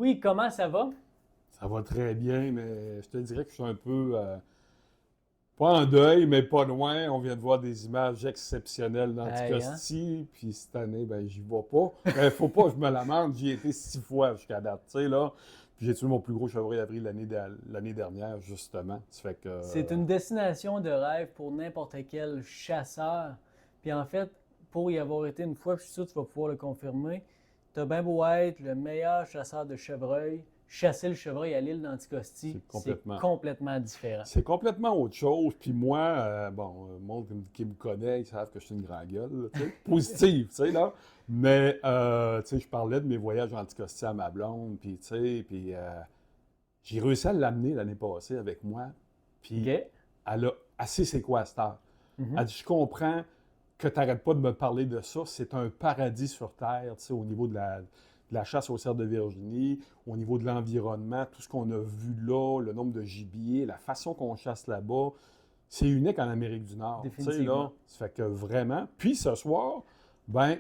Oui, comment ça va? Ça va très bien, mais je te dirais que je suis un peu, pas en deuil, mais pas loin. On vient de voir des images exceptionnelles Hey, hein? d'Anticosti, puis cette année, ben, j'y vais pas. Mais faut pas que je me lamente, j'y ai été 6 fois jusqu'à date, tu sais, là. Puis j'ai tué mon plus gros chevreuil d'avril l'année dernière, justement. Ça fait que, C'est une destination de rêve pour n'importe quel chasseur. Puis en fait, pour y avoir été une fois, puis je suis sûr que tu vas pouvoir le confirmer, t'as bien beau être le meilleur chasseur de chevreuil, chasser le chevreuil à l'île d'Anticosti, c'est c'est complètement. complètement différent. C'est complètement autre chose. Puis moi, bon, le monde qui me connaît, ils savent que je suis une grande gueule, là, tu sais. Positive, tu sais, là. Mais, tu sais, je parlais de mes voyages en Anticosti à ma blonde, puis, tu sais, puis j'ai réussi à l'amener l'année passée avec moi. Puis OK? elle a assez c'est quoi à cette heure. Elle Mhm. dit, je comprends que tu n'arrêtes pas de me parler de ça. C'est un paradis sur Terre, tu sais, au niveau de la chasse aux cerfs de Virginie, au niveau de l'environnement, tout ce qu'on a vu là, le nombre de gibier, la façon qu'on chasse là-bas. C'est unique en Amérique du Nord, tu sais, Définitivement. là. Ça fait que vraiment. Puis ce soir, ben,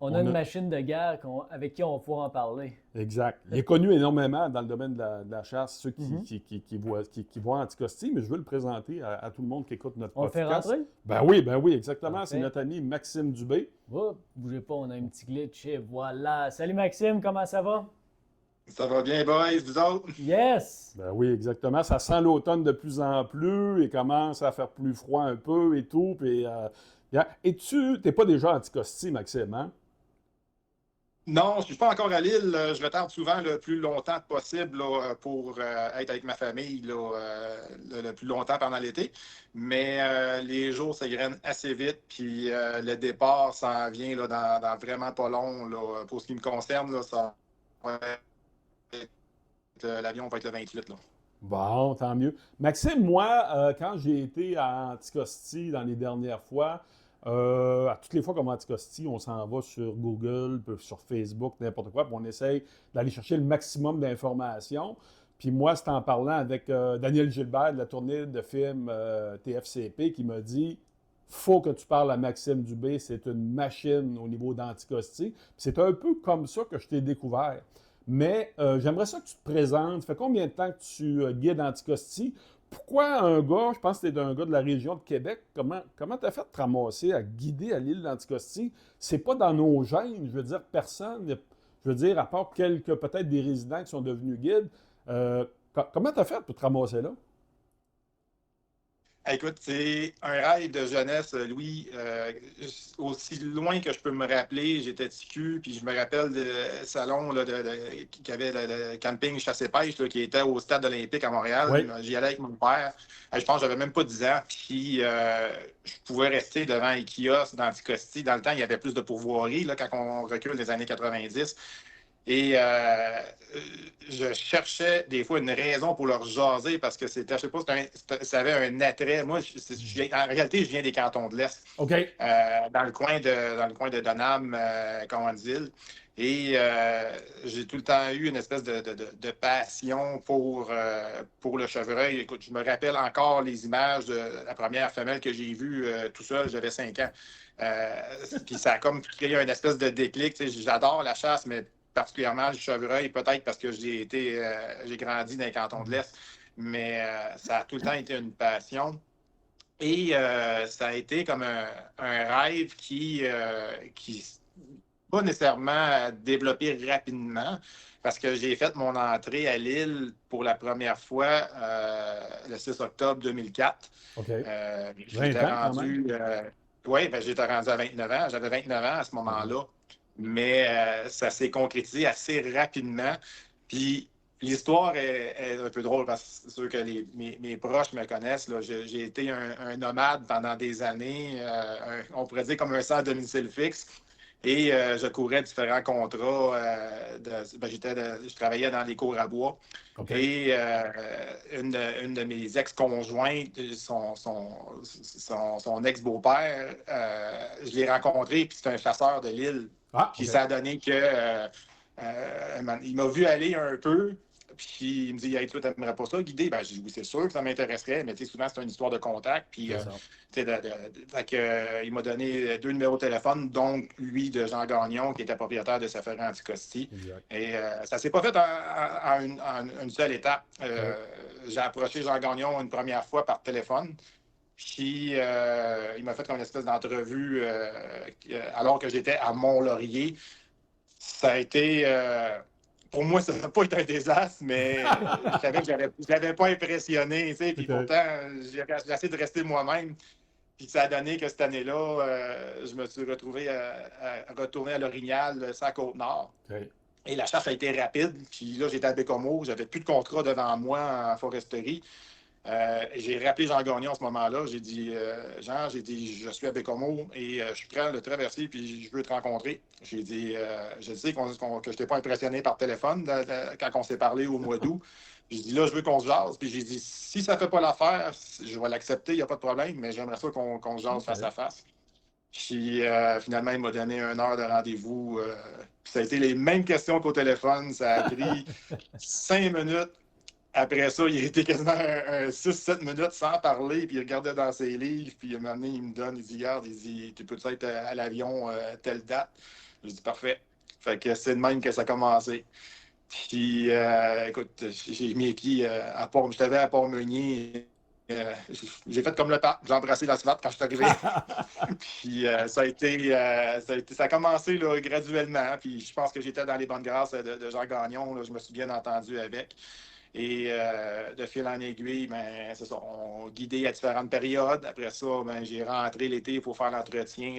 On a on une a. machine de guerre avec qui on va pouvoir en parler. Exact. Il est connu énormément dans le domaine de la chasse, ceux qui, Mhm. qui, qui, qui voient, qui voient Anticosti, mais je veux le présenter à tout le monde qui écoute notre On le fait podcast. rentrer? Ben oui, exactement. C'est Parfait. notre ami Maxime Dubé. Oups, bougez pas, on a un petit glitch et voilà. Salut Maxime, comment ça va? Ça va bien, boys, vous autres? Yes! Ben oui, exactement. Ça sent l'automne de plus en plus et commence à faire plus froid un peu et tout. Puis, yeah. Et tu n'es pas déjà Anticosti, Maxime, hein? Non, je ne suis pas encore à Lille. Je retarde souvent le plus longtemps possible là, pour être avec ma famille là, le plus longtemps pendant l'été. Mais les jours s'égrènent assez vite. Puis le départ s'en vient là, dans vraiment pas long. Là, pour ce qui me concerne, là, ça va être, l'avion va être le 28. Là. Bon, tant mieux. Maxime, moi, quand j'ai été à Anticosti dans les dernières fois, à toutes les fois comme Anticosti, on s'en va sur Google, puis sur Facebook, n'importe quoi, puis on essaye d'aller chercher le maximum d'informations. Puis moi, c'est en parlant avec Daniel Gilbert de la tournée de film TFCP qui m'a dit faut que tu parles à Maxime Dubé, c'est une machine au niveau d'Anticosti. Puis c'est un peu comme ça que je t'ai découvert. Mais j'aimerais ça que tu te présentes. Ça fait combien de temps que tu guides Anticosti? Pourquoi un gars, je pense que tu es un gars de la région de Québec, comment tu as fait de te ramasser à guider à l'île d'Anticosti? C'est pas dans nos gènes, je veux dire, personne, je veux dire, à part quelques, peut-être des résidents qui sont devenus guides. Comment tu as fait pour te ramasser là? Écoute, c'est un rêve de jeunesse, Louis. Aussi loin que je peux me rappeler, j'étais TQ, puis je me rappelle de salon là, qui avait le camping chasse-pêche qui était au stade olympique à Montréal. Oui. J'y allais avec mon père. Je pense que j'avais même pas 10 ans. Puis je pouvais rester devant les kiosques d'Anticosti. Dans le temps, il y avait plus de pourvoirie là, quand on recule des années 90. Et je cherchais des fois une raison pour leur jaser parce que c'était, je sais pas, ça avait un attrait. Moi, en réalité, je viens des cantons de l'Est, OK. dans le coin de Donham, Cowansville. Et j'ai tout le temps eu une espèce de passion pour le chevreuil. Écoute, je me rappelle encore les images de la première femelle que j'ai vue tout seul, j'avais 5 ans. Euh, Puis ça a comme créé une espèce de déclic. Tu sais, j'adore la chasse, mais particulièrement le chevreuil, peut-être parce que j'ai grandi dans les cantons de l'Est, mais ça a tout le temps été une passion. Et ça a été comme un rêve qui pas nécessairement développé rapidement, parce que j'ai fait mon entrée à Lille pour la première fois le 6 octobre 2004. OK. J'étais 20 ans quand même. rendu, oui, ben, j'étais rendu à 29 ans. J'avais 29 ans à ce Mhm. moment-là. Mais ça s'est concrétisé assez rapidement. Puis l'histoire est un peu drôle parce que c'est sûr que mes proches me connaissent. Là. J'ai été un nomade pendant des années, on pourrait dire comme un sans domicile fixe. Et je courais différents contrats. Je travaillais dans les cours à bois. OK. Et une de mes ex-conjointes, son ex-beau-père, je l'ai rencontré, puis c'est un chasseur de l'île. Ah, Puis OK. ça a donné que il m'a vu aller un peu. Puis il me dit, hey, toi, t'aimerais pas ça, guider? Ben, j'ai dit, oui, c'est sûr que ça m'intéresserait, mais tu sais, souvent, c'est une histoire de contact. Puis, C'est ça. tu sais, fait que, il m'a donné 2 numéros de téléphone, donc lui de Jean Gagnon, qui était propriétaire de Safari Anticosti. Exact. Et ça s'est pas fait en une seule étape. J'ai approché Jean Gagnon une première fois par téléphone. Puis, il m'a fait comme une espèce d'entrevue alors que j'étais à Mont-Laurier. Ça a été, pour moi, ça n'a pas été un désastre, mais je savais que je l'avais pas impressionné, tu sais, puis pourtant, j'ai essayé de rester moi-même. Puis ça a donné que cette année-là, je me suis retrouvé à retourner à l'Orignal, sur la Côte-Nord. Okay. Et la chasse a été rapide. Puis là, j'étais à Bécomo, j'avais plus de contrat devant moi en foresterie. J'ai rappelé Jean Gagnon à ce moment-là. J'ai dit, Jean, je suis à Bécomo et je suis prêt à le traverser puis je veux te rencontrer. J'ai dit, je sais que je n'étais pas impressionné par téléphone quand on s'est parlé au mois d'août. J'ai dit, là, je veux qu'on se jase. Puis j'ai dit, si ça ne fait pas l'affaire, je vais l'accepter, il n'y a pas de problème, mais j'aimerais ça qu'on se jase face à face. Puis finalement, il m'a donné 1 heure de rendez-vous. Ça a été les mêmes questions qu'au téléphone. Ça a pris 5 minutes. Après ça, il a été quasiment 6-7 minutes sans parler, puis il regardait dans ses livres, puis à un moment donné, il me donne, il dit, regarde, il dit, tu peux être à l'avion telle date. Je dis, parfait. Fait que c'est de même que ça a commencé. Puis, écoute, j'ai mis les pieds à Port, je t'avais à Port-Meunier. J'ai fait comme le pape, j'ai embrassé l'asphalte quand je suis arrivé. Puis ça a commencé là, graduellement. Puis je pense que j'étais dans les bonnes grâces de Jean Gagnon. Là, je me suis bien entendu avec. Et de fil en aiguille, ben, c'est ça, on guidait à différentes périodes. Après ça, ben, j'ai rentré l'été pour faire l'entretien,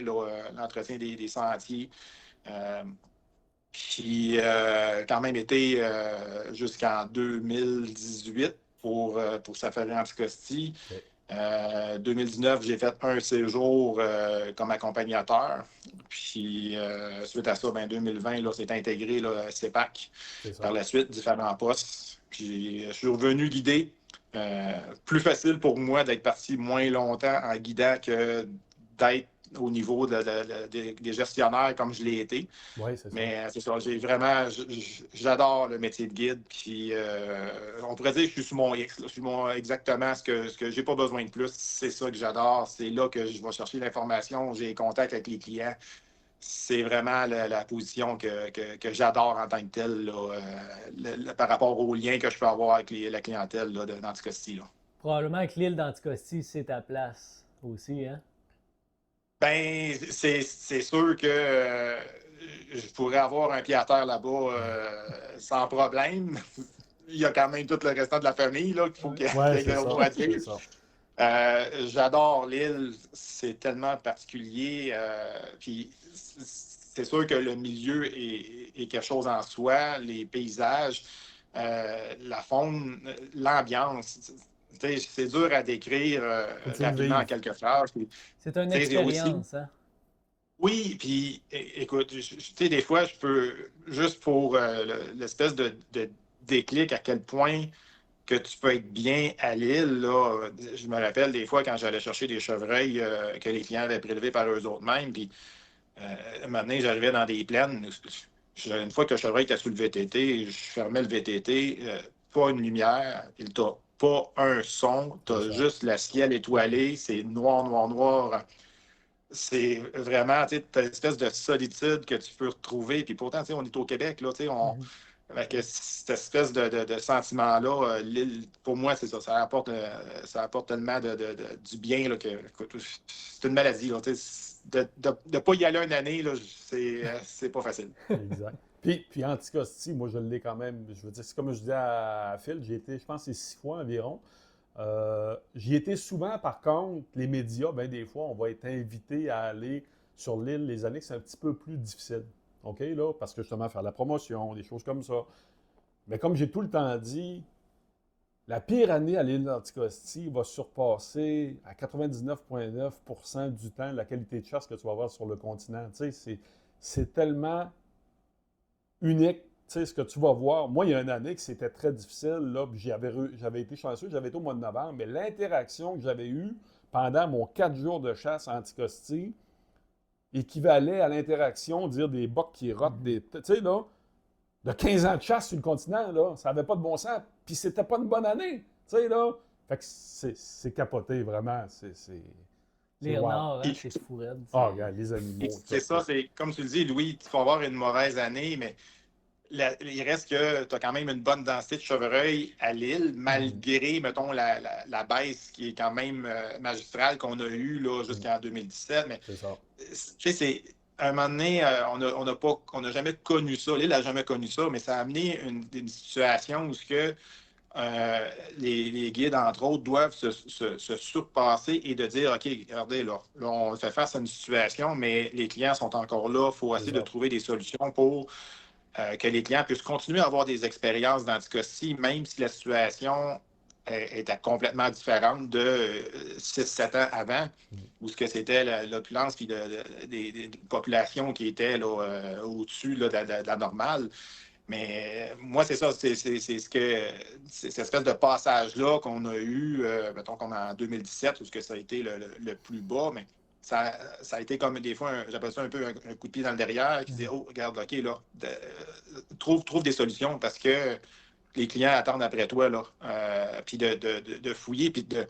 l'entretien des sentiers. Puis quand même été jusqu'en 2018 pour Safari Anticosti. Okay. 2019, j'ai fait un séjour comme accompagnateur. Puis, suite à ça, ben, 2020, là, c'est intégré là, CEPAC. Par la suite, différents postes. Puis, je suis revenu guider. Plus facile pour moi d'être parti moins longtemps en guidant que d'être au niveau des gestionnaires comme je l'ai été. Oui, c'est ça. Mais c'est ça, j'adore le métier de guide. Puis on pourrait dire que je suis sous mon X. Là. Je suis exactement ce que j'ai pas besoin de plus. C'est ça que j'adore. C'est là que je vais chercher l'information. J'ai contact avec les clients. C'est vraiment la position que j'adore en tant que telle là, par rapport au lien que je peux avoir avec la clientèle d'Anticosti. Probablement que l'île d'Anticosti, c'est ta place aussi, hein? Ben, c'est sûr que je pourrais avoir un pied à terre là-bas sans problème. Il y a quand même tout le restant de la famille là, qu'il faut qu'il y ait un mot à dire. J'adore l'île, c'est tellement particulier. Puis c'est sûr que le milieu est quelque chose en soi, les paysages, la faune, l'ambiance. C'est dur à décrire rapidement en quelques phrases. C'est une expérience, aussi, hein? Oui, puis écoute, tu sais, des fois, je peux, juste pour l'espèce de déclic à quel point que tu peux être bien à l'île, là. Je me rappelle des fois quand j'allais chercher des chevreuils que les clients avaient prélevés par eux-mêmes, puis un moment donné, j'arrivais dans des plaines. Une fois que le chevreuil était sous le VTT, je fermais le VTT, pas une lumière, puis t'as pas un son, t'as juste le ciel étoilé, c'est noir, noir, noir. C'est vraiment, tu sais, une espèce de solitude que tu peux retrouver. Puis pourtant, tu sais, on est au Québec, là, tu sais, avec cette espèce de sentiment-là, l'île, pour moi, c'est ça. Ça apporte tellement du bien, là, que c'est une maladie, là, tu sais. De ne pas y aller une année, là, c'est pas facile. Exact. Puis Anticosti, moi, je l'ai quand même. Je veux dire, c'est comme je dis à Phil, j'ai été, je pense, c'est 6 fois environ. J'y étais souvent, par contre, les médias, bien des fois, on va être invité à aller sur l'île les années que c'est un petit peu plus difficile. OK, là, parce que justement, faire la promotion, des choses comme ça. Mais comme j'ai tout le temps dit, la pire année à l'île d'Anticosti va surpasser à 99,9% du temps la qualité de chasse que tu vas avoir sur le continent. Tu sais, c'est tellement unique. Tu sais, ce que tu vas voir. Moi, il y a une année que c'était très difficile. Là, j'avais été chanceux, j'avais été au mois de novembre, mais l'interaction que j'avais eue pendant mon 4 jours de chasse à Anticosti équivalait à l'interaction, dire des bocs qui rotent, tu sais, là, de 15 ans de chasse sur le continent, là, ça n'avait pas de bon sens. Puis c'était pas une bonne année. Tu sais, là. Fait que c'est capoté, vraiment. Les wow. renards, hein, Et- c'est fou raide. Ah, regarde, les animaux. C'est ça, c'est comme tu le dis, Louis, tu vas avoir une mauvaise année, mais il reste que tu as quand même une bonne densité de chevreuils à l'île, malgré, mettons, la baisse qui est quand même magistrale qu'on a eue là, jusqu'en 2017. Mais C'est ça. tu sais, à un moment donné, on n'a jamais connu ça. L'île n'a jamais connu ça, mais ça a amené une situation où les guides, entre autres, doivent se surpasser et de dire, OK, regardez, là, on fait face à une situation, mais les clients sont encore là. Il faut essayer de trouver des solutions pour que les clients puissent continuer à avoir des expériences d'anticostie, même si la situation était complètement différente de 6-7 ans avant, où ce que c'était l'opulence puis des populations qui étaient là, au-dessus là, de la normale. Mais moi, c'est ça, c'est cette espèce de passage-là qu'on a eu, mettons comme en 2017, où ça a été le plus bas, mais ça a été comme des fois, j'appelle ça un peu un coup de pied dans le derrière, qui dit, oh, regarde, OK, là, trouve des solutions parce que les clients attendent après toi, là. Puis de fouiller, puis de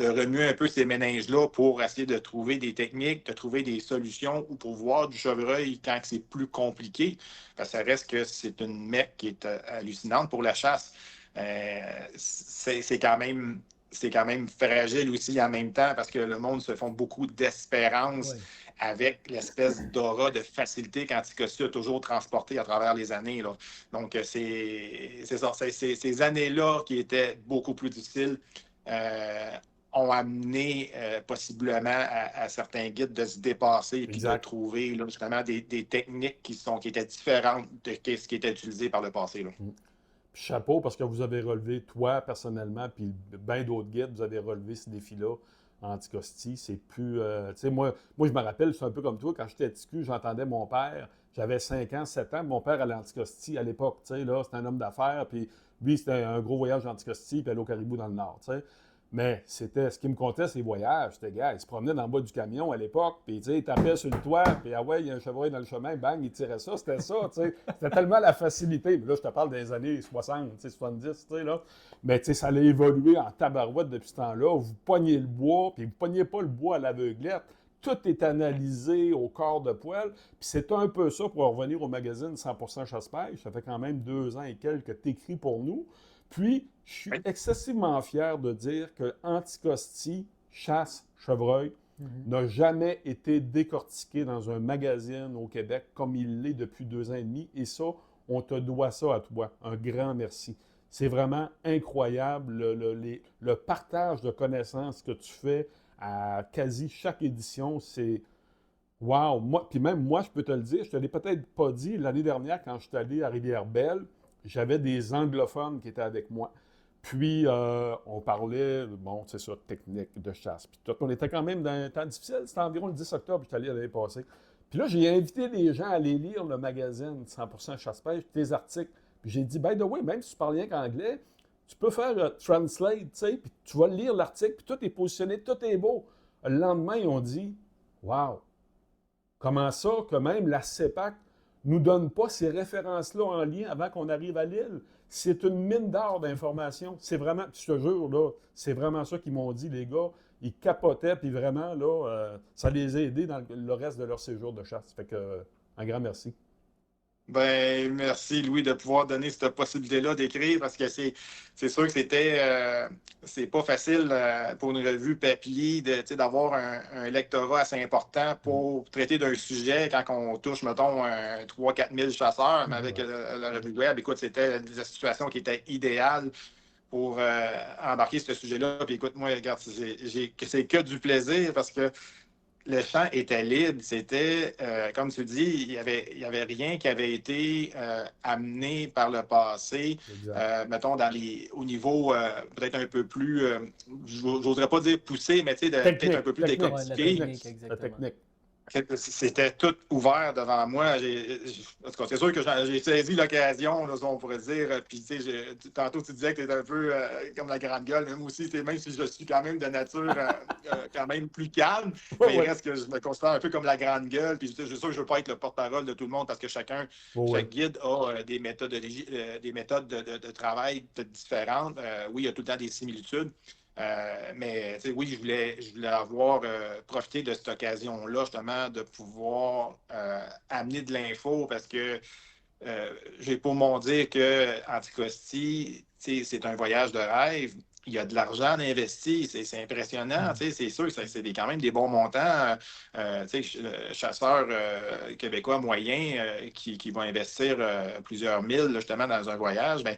remuer un peu ces méninges-là pour essayer de trouver des techniques, de trouver des solutions ou pour voir du chevreuil quand c'est plus compliqué. Parce que ça reste que c'est une mecque qui est hallucinante pour la chasse. C'est quand même fragile aussi en même temps parce que le monde se font beaucoup d'espérance avec l'espèce d'aura de facilité qu'Anticosti a toujours transporté à travers les années. Là. Donc, c'est ça. Ces années-là qui étaient beaucoup plus difficiles ont amené possiblement à certains guides de se dépasser et de trouver là, justement des techniques qui étaient différentes de ce qui était utilisé par le passé. Là. Puis chapeau parce que vous avez relevé, toi personnellement, puis bien d'autres guides, vous avez relevé ce défi-là en Anticosti. C'est plus. Tu sais, moi, je me rappelle, c'est un peu comme toi, quand j'étais petit, j'entendais mon père, j'avais 5 ans, 7 ans, mon père allait à Anticosti à l'époque. Tu sais, là, c'était un homme d'affaires, puis lui, c'était un gros voyage en Anticosti, puis aller au Caribou dans le Nord. Tu sais. Mais c'était ce qui me comptait, ces voyages. C'était, gars, il se promenait dans le bas du camion à l'époque, puis il tapait sur le toit, puis ah ouais, il y a un chevreuil dans le chemin, bang, il tirait ça. C'était ça, tu sais. C'était tellement la facilité. Mais là, je te parle des années 60, 70, tu sais, là. Mais tu sais, ça allait évoluer en tabarouette depuis ce temps-là. Vous poignez le bois, puis vous ne poignez pas le bois à l'aveuglette. Tout est analysé au corps de poil. Puis c'est un peu ça pour revenir au magazine 100% chasse-pêche. Ça fait quand même 2 ans et quelques que tu écris pour nous. Puis, je suis excessivement fier de dire que Anticosti, chasse, chevreuil, n'a jamais été décortiqué dans un magazine au Québec comme il l'est depuis 2 ans et demi. Et ça, on te doit ça à toi. Un grand merci. C'est vraiment incroyable le partage de connaissances que tu fais à quasi chaque édition. C'est wow! Puis même moi, je peux te le dire, je ne te l'ai peut-être pas dit, l'année dernière, quand je suis allé à Rivière-Belle, j'avais des anglophones qui étaient avec moi. Puis, on parlait, bon, c'est ça, technique de chasse. Puis tout, on était quand même dans un temps difficile. C'était environ le 10 octobre, je suis allé l'année passée. Puis là, j'ai invité les gens à aller lire le magazine 100% chasse-pêche, tes articles. Puis j'ai dit, by the way, même si tu parles rien qu'anglais, tu peux faire translate, tu sais, puis tu vas lire l'article, puis tout est positionné, tout est beau. Le lendemain, ils ont dit, wow, comment ça que même la CEPAC nous donne pas ces références-là en lien avant qu'on arrive à l'île? C'est une mine d'or d'informations. C'est vraiment, je te jure, là, c'est vraiment ça qu'ils m'ont dit, les gars. Ils capotaient, puis vraiment, là, ça les a aidés dans le reste de leur séjour de chasse. Fait que, un grand merci. Ben, merci, Louis, de pouvoir donner cette possibilité-là d'écrire parce que c'est sûr que c'est pas facile pour une revue papier d'avoir un lectorat assez important pour traiter d'un sujet quand on touche, mettons, 3-4 000 chasseurs. Mais avec la revue web, écoute, c'était la situation qui était idéale pour embarquer ce sujet-là. Puis écoute, moi, regarde, c'est que du plaisir parce que le champ était libre. C'était, comme tu dis, il y avait rien qui avait été amené par le passé, mettons, au niveau peut-être un peu plus, j'oserais pas dire poussé, mais tu sais, peut-être un peu plus décortiqué. La technique. C'était tout ouvert devant moi. En tout cas, c'est sûr que j'ai saisi l'occasion, là, on pourrait dire. Puis, tu sais, tantôt, tu disais que tu es un peu comme la grande gueule. Même aussi, même si je suis quand même de nature quand même plus calme, mais il reste que je me considère un peu comme la grande gueule. Puis, je suis sûr que je ne veux pas être le porte-parole de tout le monde parce que chaque guide a des méthodes, de travail peut-être différentes. Oui, il y a tout le temps des similitudes. Mais oui, je voulais avoir profité de cette occasion-là, justement, de pouvoir amener de l'info parce que j'ai pour mon dire que Anticosti, c'est un voyage de rêve. Il y a de l'argent investi, c'est impressionnant. C'est sûr que c'est quand même des bons montants. Chasseurs québécois moyens qui vont investir plusieurs mille justement dans un voyage. Ben,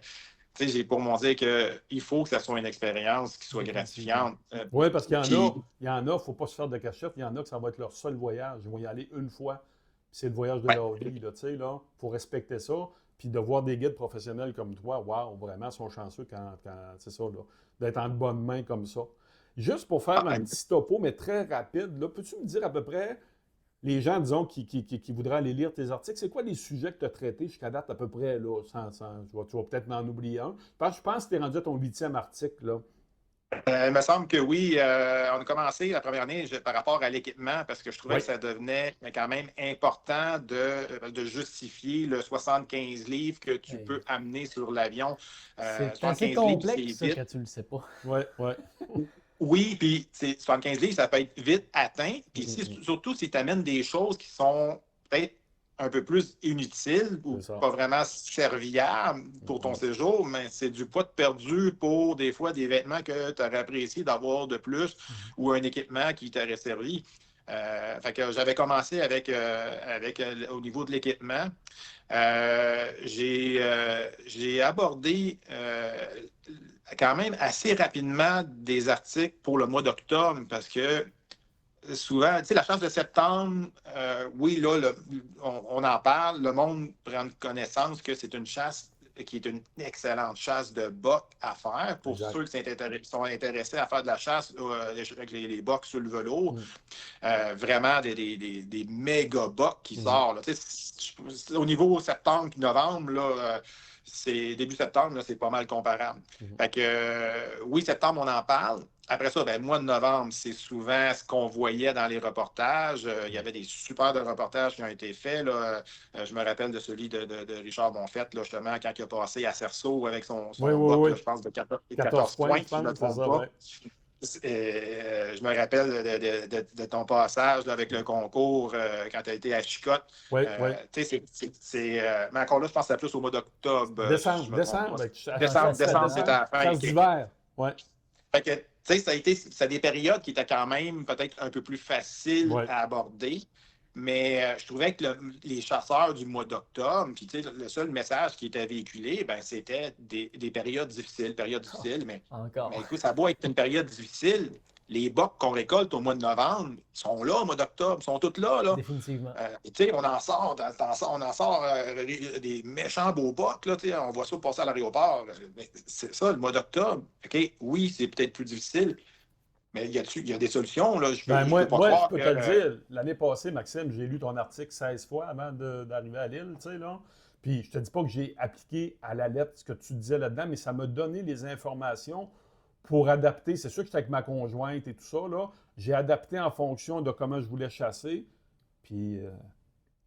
j'ai pour mon dire qu'il faut que ça soit une expérience qui soit gratifiante. Oui, parce qu'il y en a, il ne faut pas se faire de cachette, il y en a que ça va être leur seul voyage. Ils vont y aller une fois, puis c'est le voyage de leur vie. Il faut respecter ça. Puis de voir des guides professionnels comme toi, waouh, vraiment, ils sont chanceux quand c'est ça, là, d'être en bonne main comme ça. Juste pour faire un petit topo, mais très rapide, là, peux-tu me dire à peu près les gens, disons, qui voudraient aller lire tes articles, c'est quoi les sujets que tu as traités jusqu'à date à peu près, là, tu vas peut-être m'en oublier un. Je pense que tu es rendu à ton 8e article, là. Il me semble que oui. On a commencé la première année par rapport à l'équipement parce que je trouvais que ça devenait quand même important de justifier le 75 livres que tu peux amener sur l'avion. C'est assez complexe, ça, quand tu ne le sais pas. Oui. Oui, puis 75 livres, ça peut être vite atteint. Puis surtout si tu amènes des choses qui sont peut-être un peu plus inutiles ou pas vraiment serviables pour ton séjour, mais c'est du poids de perdu pour des fois des vêtements que tu aurais apprécié d'avoir de plus ou un équipement qui t'aurait servi. Fait que j'avais commencé avec au niveau de l'équipement. J'ai abordé quand même assez rapidement des articles pour le mois d'octobre parce que souvent, tu sais, la chasse de septembre, oui, là, on en parle, le monde prend connaissance que c'est une chasse qui est une excellente chasse de bocs à faire pour ceux qui sont intéressés à faire de la chasse avec les bocs sur le velours. Vraiment des méga bocs qui sortent. Au niveau septembre-novembre, là, début septembre, c'est pas mal comparable. Fait que, oui, septembre, on en parle. Après ça, mois de novembre, c'est souvent ce qu'on voyait dans les reportages. Il y avait des super de reportages qui ont été faits. Là. Je me rappelle de celui de Richard Bonfette, là, justement, quand il a passé à Cerceau avec son boc, là, je pense, de 14 points, si je ne me trompe pas. Je me rappelle de ton passage là, avec le concours quand tu as été à Chicotte. Mais encore là, je pense que c'était plus au mois d'octobre. Décembre, c'était à la fin. Chasse d'hiver. Fait que, c'est des périodes qui étaient quand même peut-être un peu plus faciles à aborder. Mais je trouvais que les chasseurs du mois d'octobre, puis le seul message qui était véhiculé, c'était des périodes difficiles. Mais écoute, ça doit être une période difficile. Les bocs qu'on récolte au mois de novembre sont là au mois d'octobre, sont tous là. Définitivement. On en sort, des méchants beaux bocs. Là, on voit ça passer à l'aéroport. C'est ça, le mois d'octobre. OK, oui, c'est peut-être plus difficile. Mais il y a des solutions. Là. Moi, je peux te le dire. L'année passée, Maxime, j'ai lu ton article 16 fois avant d'arriver à Lille. Puis je te dis pas que j'ai appliqué à la lettre ce que tu disais là-dedans, mais ça m'a donné les informations pour adapter. C'est sûr que j'étais avec ma conjointe et tout ça. Là. J'ai adapté en fonction de comment je voulais chasser. Puis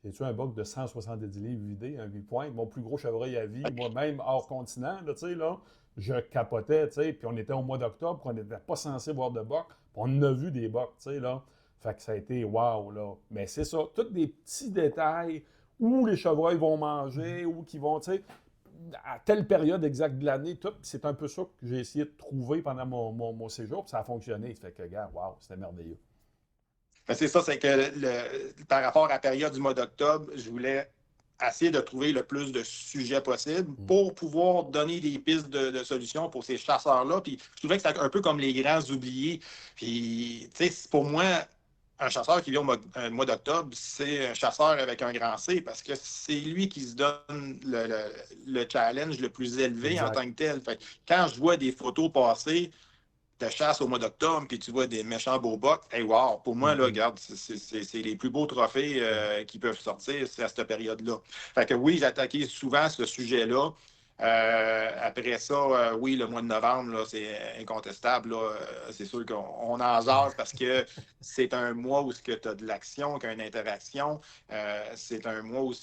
j'ai tué un boc de 170 livres vidé, un 8 points. Mon plus gros chevreuil à vie, moi-même hors continent, là, je capotais, puis on était au mois d'octobre, on n'était pas censé voir de bocs, puis on a vu des bocs, là. Fait que ça a été wow, là. Mais c'est ça, tous des petits détails où les chevreuils vont manger, où qu'ils vont, à telle période exacte de l'année, tout. C'est un peu ça que j'ai essayé de trouver pendant mon séjour, puis ça a fonctionné. Fait que, gars, wow, c'était merveilleux. C'est ça, c'est que par rapport à la période du mois d'octobre, je voulais essayer de trouver le plus de sujets possible pour pouvoir donner des pistes de solutions pour ces chasseurs-là. Puis je trouvais que c'était un peu comme les grands oubliés. Puis, tu sais, pour moi, un chasseur qui vient au mois d'octobre, c'est un chasseur avec un grand C parce que c'est lui qui se donne le challenge le plus élevé en tant que tel. Fait que quand je vois des photos passer, de chasse au mois d'octobre, puis tu vois des méchants beaux bucks. Hey, wow! Pour moi, là, regarde, c'est les plus beaux trophées qui peuvent sortir, c'est à cette période-là. Fait que oui, j'ai attaqué souvent ce sujet-là. Après ça, oui, le mois de novembre, là, c'est incontestable. Là, c'est sûr qu'on en jase parce que c'est un mois où tu as de l'action, qu'il y a une interaction. C'est un mois où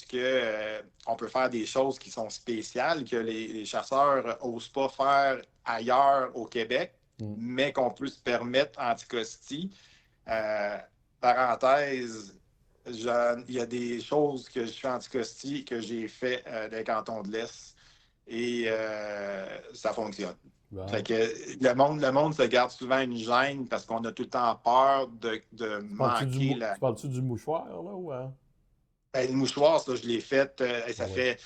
on peut faire des choses qui sont spéciales, que les chasseurs n'osent pas faire ailleurs au Québec, mais qu'on peut se permettre en Anticosti. Parenthèse, il y a des choses que je fais en Anticosti que j'ai fait dans le canton de l'Est. Et ça fonctionne. Wow. Fait que le monde se garde souvent une gêne parce qu'on a tout le temps peur de manquer la. Tu parles-tu du mouchoir, là? Ou, Le mouchoir, ça, je l'ai fait. Ça fait.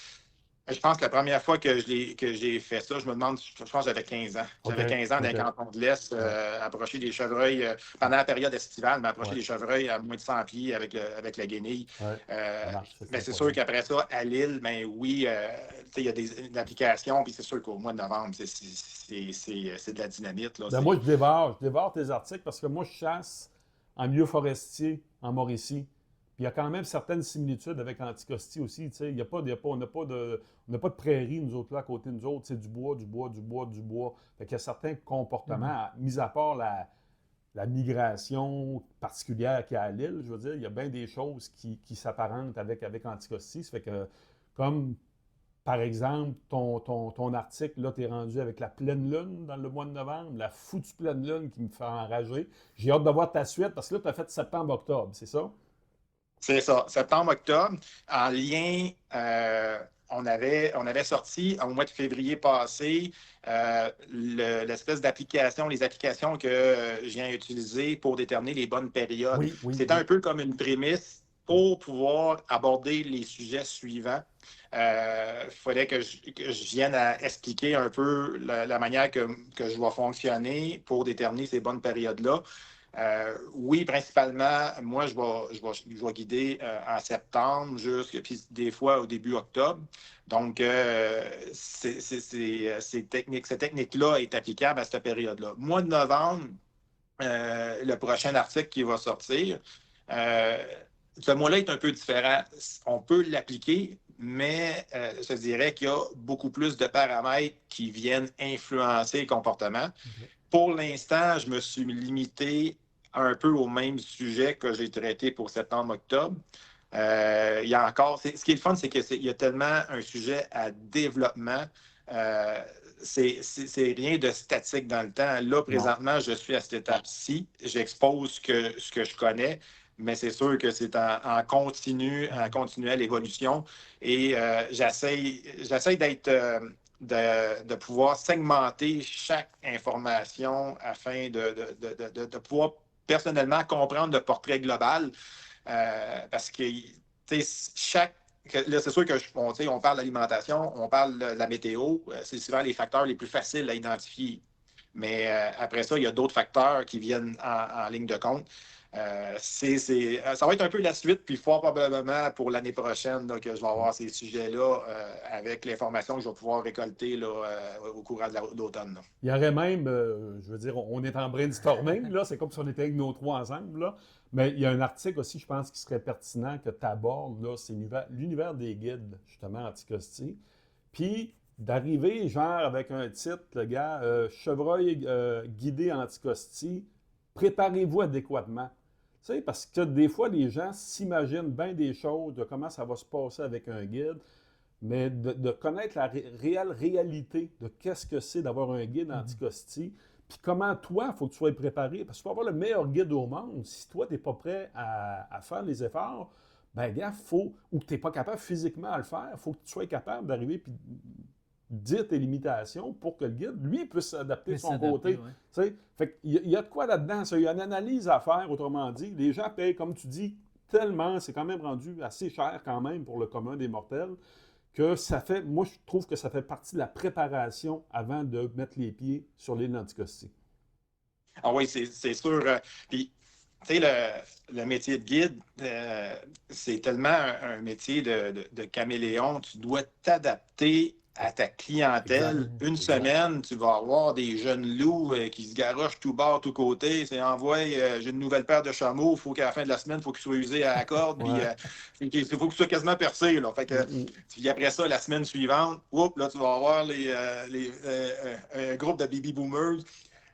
Je pense que la première fois que j'ai fait ça, je me demande, je pense que j'avais 15 ans. J'avais 15 ans dans le canton de l'Est, approcher des chevreuils, pendant la période estivale, mais approcher des chevreuils à moins de 100 pieds avec la guenille. Mais c'est sûr qu'après ça, à Lille, ben oui, il y a des applications, puis c'est sûr qu'au mois de novembre, c'est de la dynamite. Là, moi, je dévore tes articles parce que moi, je chasse en milieu forestier, en Mauricie. Puis il y a quand même certaines similitudes avec Anticosti aussi. On n'a pas de prairies, nous autres, là, à côté de nous autres. C'est du bois, du bois, du bois, du bois. Fait qu'il y a certains comportements, mis à part la migration particulière qu'il y a à l'île, je veux dire, il y a bien des choses qui s'apparentent avec Anticosti. Ça fait que, comme par exemple, ton article, là, tu es rendu avec la pleine lune dans le mois de novembre, la foutue pleine lune qui me fait enrager. J'ai hâte de voir ta suite parce que là, tu as fait septembre-octobre, c'est ça? C'est ça, septembre-octobre. En lien, on avait sorti au mois de février passé l'espèce d'application, les applications que je viens utiliser pour déterminer les bonnes périodes. C'était un peu comme une prémisse pour pouvoir aborder les sujets suivants. Il fallait que je vienne à expliquer un peu la manière que je vais fonctionner pour déterminer ces bonnes périodes-là. Oui, principalement, moi, je vais guider en septembre, puis des fois au début octobre. Donc, cette technique-là est applicable à cette période-là. Mois de novembre, le prochain article qui va sortir, ce mois-là est un peu différent. On peut l'appliquer, mais je dirais qu'il y a beaucoup plus de paramètres qui viennent influencer le comportement. Pour l'instant, je me suis limité un peu au même sujet que j'ai traité pour septembre-octobre. Il y a encore. Ce qui est le fun, c'est qu'il y a tellement un sujet à développement. C'est rien de statique dans le temps. Là, présentement, je suis à cette étape-ci. J'expose ce que je connais, mais c'est sûr que c'est en continuelle évolution. Et j'essaie d'être. De pouvoir segmenter chaque information afin de pouvoir personnellement comprendre le portrait global. Parce que, là, c'est sûr on parle d'alimentation, on parle de la météo, c'est souvent les facteurs les plus faciles à identifier. Mais après ça, il y a d'autres facteurs qui viennent en ligne de compte. Ça va être un peu la suite, puis fort probablement pour l'année prochaine là, que je vais avoir ces sujets-là avec l'information que je vais pouvoir récolter là, au courant de l'automne. Il y aurait même, je veux dire, on est en brainstorming, là, c'est comme si on était avec nos trois ensemble, là. Mais il y a un article aussi, je pense, qui serait pertinent que tu abordes, là, c'est l'univers des guides, justement, Anticosti. Puis d'arriver, genre, avec un titre, le gars, Chevreuil guidé Anticosti, préparez-vous adéquatement. Tu sais, parce que des fois, les gens s'imaginent bien des choses de comment ça va se passer avec un guide, mais de connaître la réelle réalité de qu'est-ce que c'est d'avoir un guide Anticosti, puis comment toi, il faut que tu sois préparé. Parce que tu peux avoir le meilleur guide au monde, si toi, tu n'es pas prêt à faire les efforts, ben gars, ou que tu n'es pas capable physiquement à le faire, il faut que tu sois capable d'arriver puis dire tes limitations pour que le guide, lui, puisse s'adapter de son côté. Ouais. Fait qu'il y a de quoi là-dedans? Il y a une analyse à faire, autrement dit. Les gens payent, comme tu dis, tellement, c'est quand même rendu assez cher quand même pour le commun des mortels, que ça fait, moi, je trouve que ça fait partie de la préparation avant de mettre les pieds sur l'île d'Anticosti. Ah oui, c'est sûr. Puis, tu sais, le métier de guide, c'est tellement un métier de caméléon. Tu dois t'adapter à ta clientèle. Exact. Une Exact. semaine, tu vas avoir des jeunes loups qui se garochent tout bord, tout côté. C'est envoie, j'ai une nouvelle paire de chameaux, il faut qu'à la fin de la semaine, il faut qu'ils soient usés à la corde, puis Ouais. il faut qu'ils soient quasiment percés. Là. Fait que, puis après ça, la semaine suivante, là, tu vas avoir un groupe de baby boomers.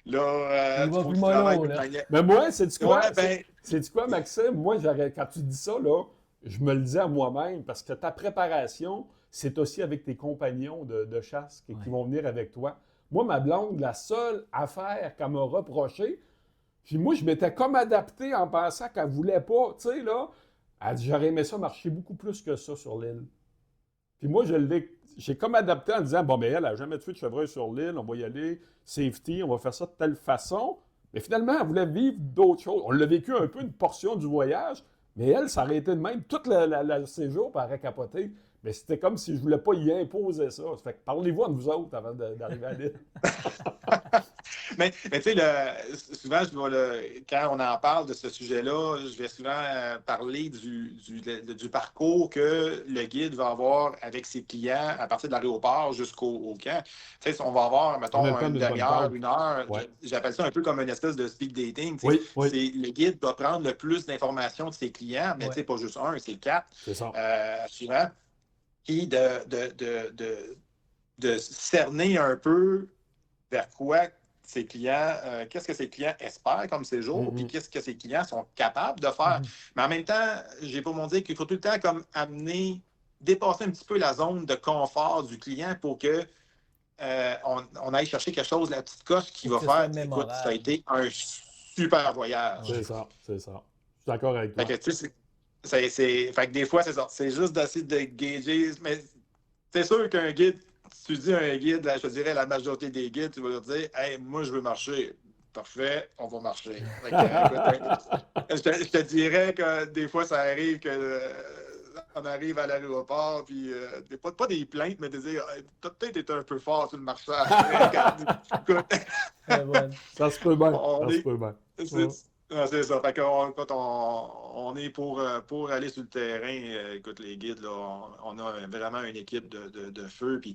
Là, Il il va faut plus qu'ils travaillent mollo, toute là. manière. Mais moi, sais-tu quoi? Ouais, ben, Sais-tu quoi, Maxime? Moi, quand tu dis ça, là, je me le dis à moi-même parce que ta préparation, c'est aussi avec tes compagnons de chasse qui vont venir avec toi. Moi, ma blonde, la seule affaire qu'elle m'a reproché, puis moi, je m'étais comme adapté en pensant qu'elle voulait pas, tu sais, là, elle dit, j'aurais aimé ça marcher beaucoup plus que ça sur l'île. Puis moi, j'ai comme adapté en disant, bon, mais elle n'a jamais tué de chevreuil sur l'île, on va y aller, safety, on va faire ça de telle façon. Mais finalement, elle voulait vivre d'autres choses. On l'a vécu un peu une portion du voyage, mais elle, ça aurait été de même. Tout le séjour, elle aurait capoté. Mais c'était comme si je ne voulais pas y imposer ça. Ça fait que parlez-vous entre vous autres avant d'arriver à l'île. mais tu sais, souvent, quand on en parle de ce sujet-là, je vais souvent parler du parcours que le guide va avoir avec ses clients à partir de l'aéroport jusqu'au camp. Tu sais, on va avoir, mettons, une demi-heure, 1 heure. Ouais. J'appelle ça un peu comme une espèce de speed dating. Oui, oui. Le guide va prendre le plus d'informations de ses clients, mais tu sais, pas juste un, c'est 4. C'est ça. Souvent. Puis de cerner un peu vers quoi ses clients, qu'est-ce que ses clients espèrent comme séjour, puis qu'est-ce que ses clients sont capables de faire. Mais en même temps, j'ai pas mon dire qu'il faut tout le temps comme dépasser un petit peu la zone de confort du client pour que on aille chercher quelque chose, la petite coche qui va faire, écoute, ça a été un super voyage. C'est ça, c'est ça. Je suis d'accord avec toi. Fait que, tu sais, fait que des fois, c'est ça. C'est juste d'essayer de gager. Mais c'est sûr qu'un guide, si tu dis un guide, là, je te dirais la majorité des guides, tu vas leur dire, hey, moi, je veux marcher. Parfait, on va marcher. Fait que, écoute, je te dirais que des fois, ça arrive que on arrive à l'aéroport, puis pas des plaintes, mais de dire, t'as peut-être été un peu fort sur le marchage. Écoute, ça se peut bien. On Ça se est- peut bien. C'est ça. Fait quand on est pour aller sur le terrain, écoute, les guides, là, on a vraiment une équipe de feu. Puis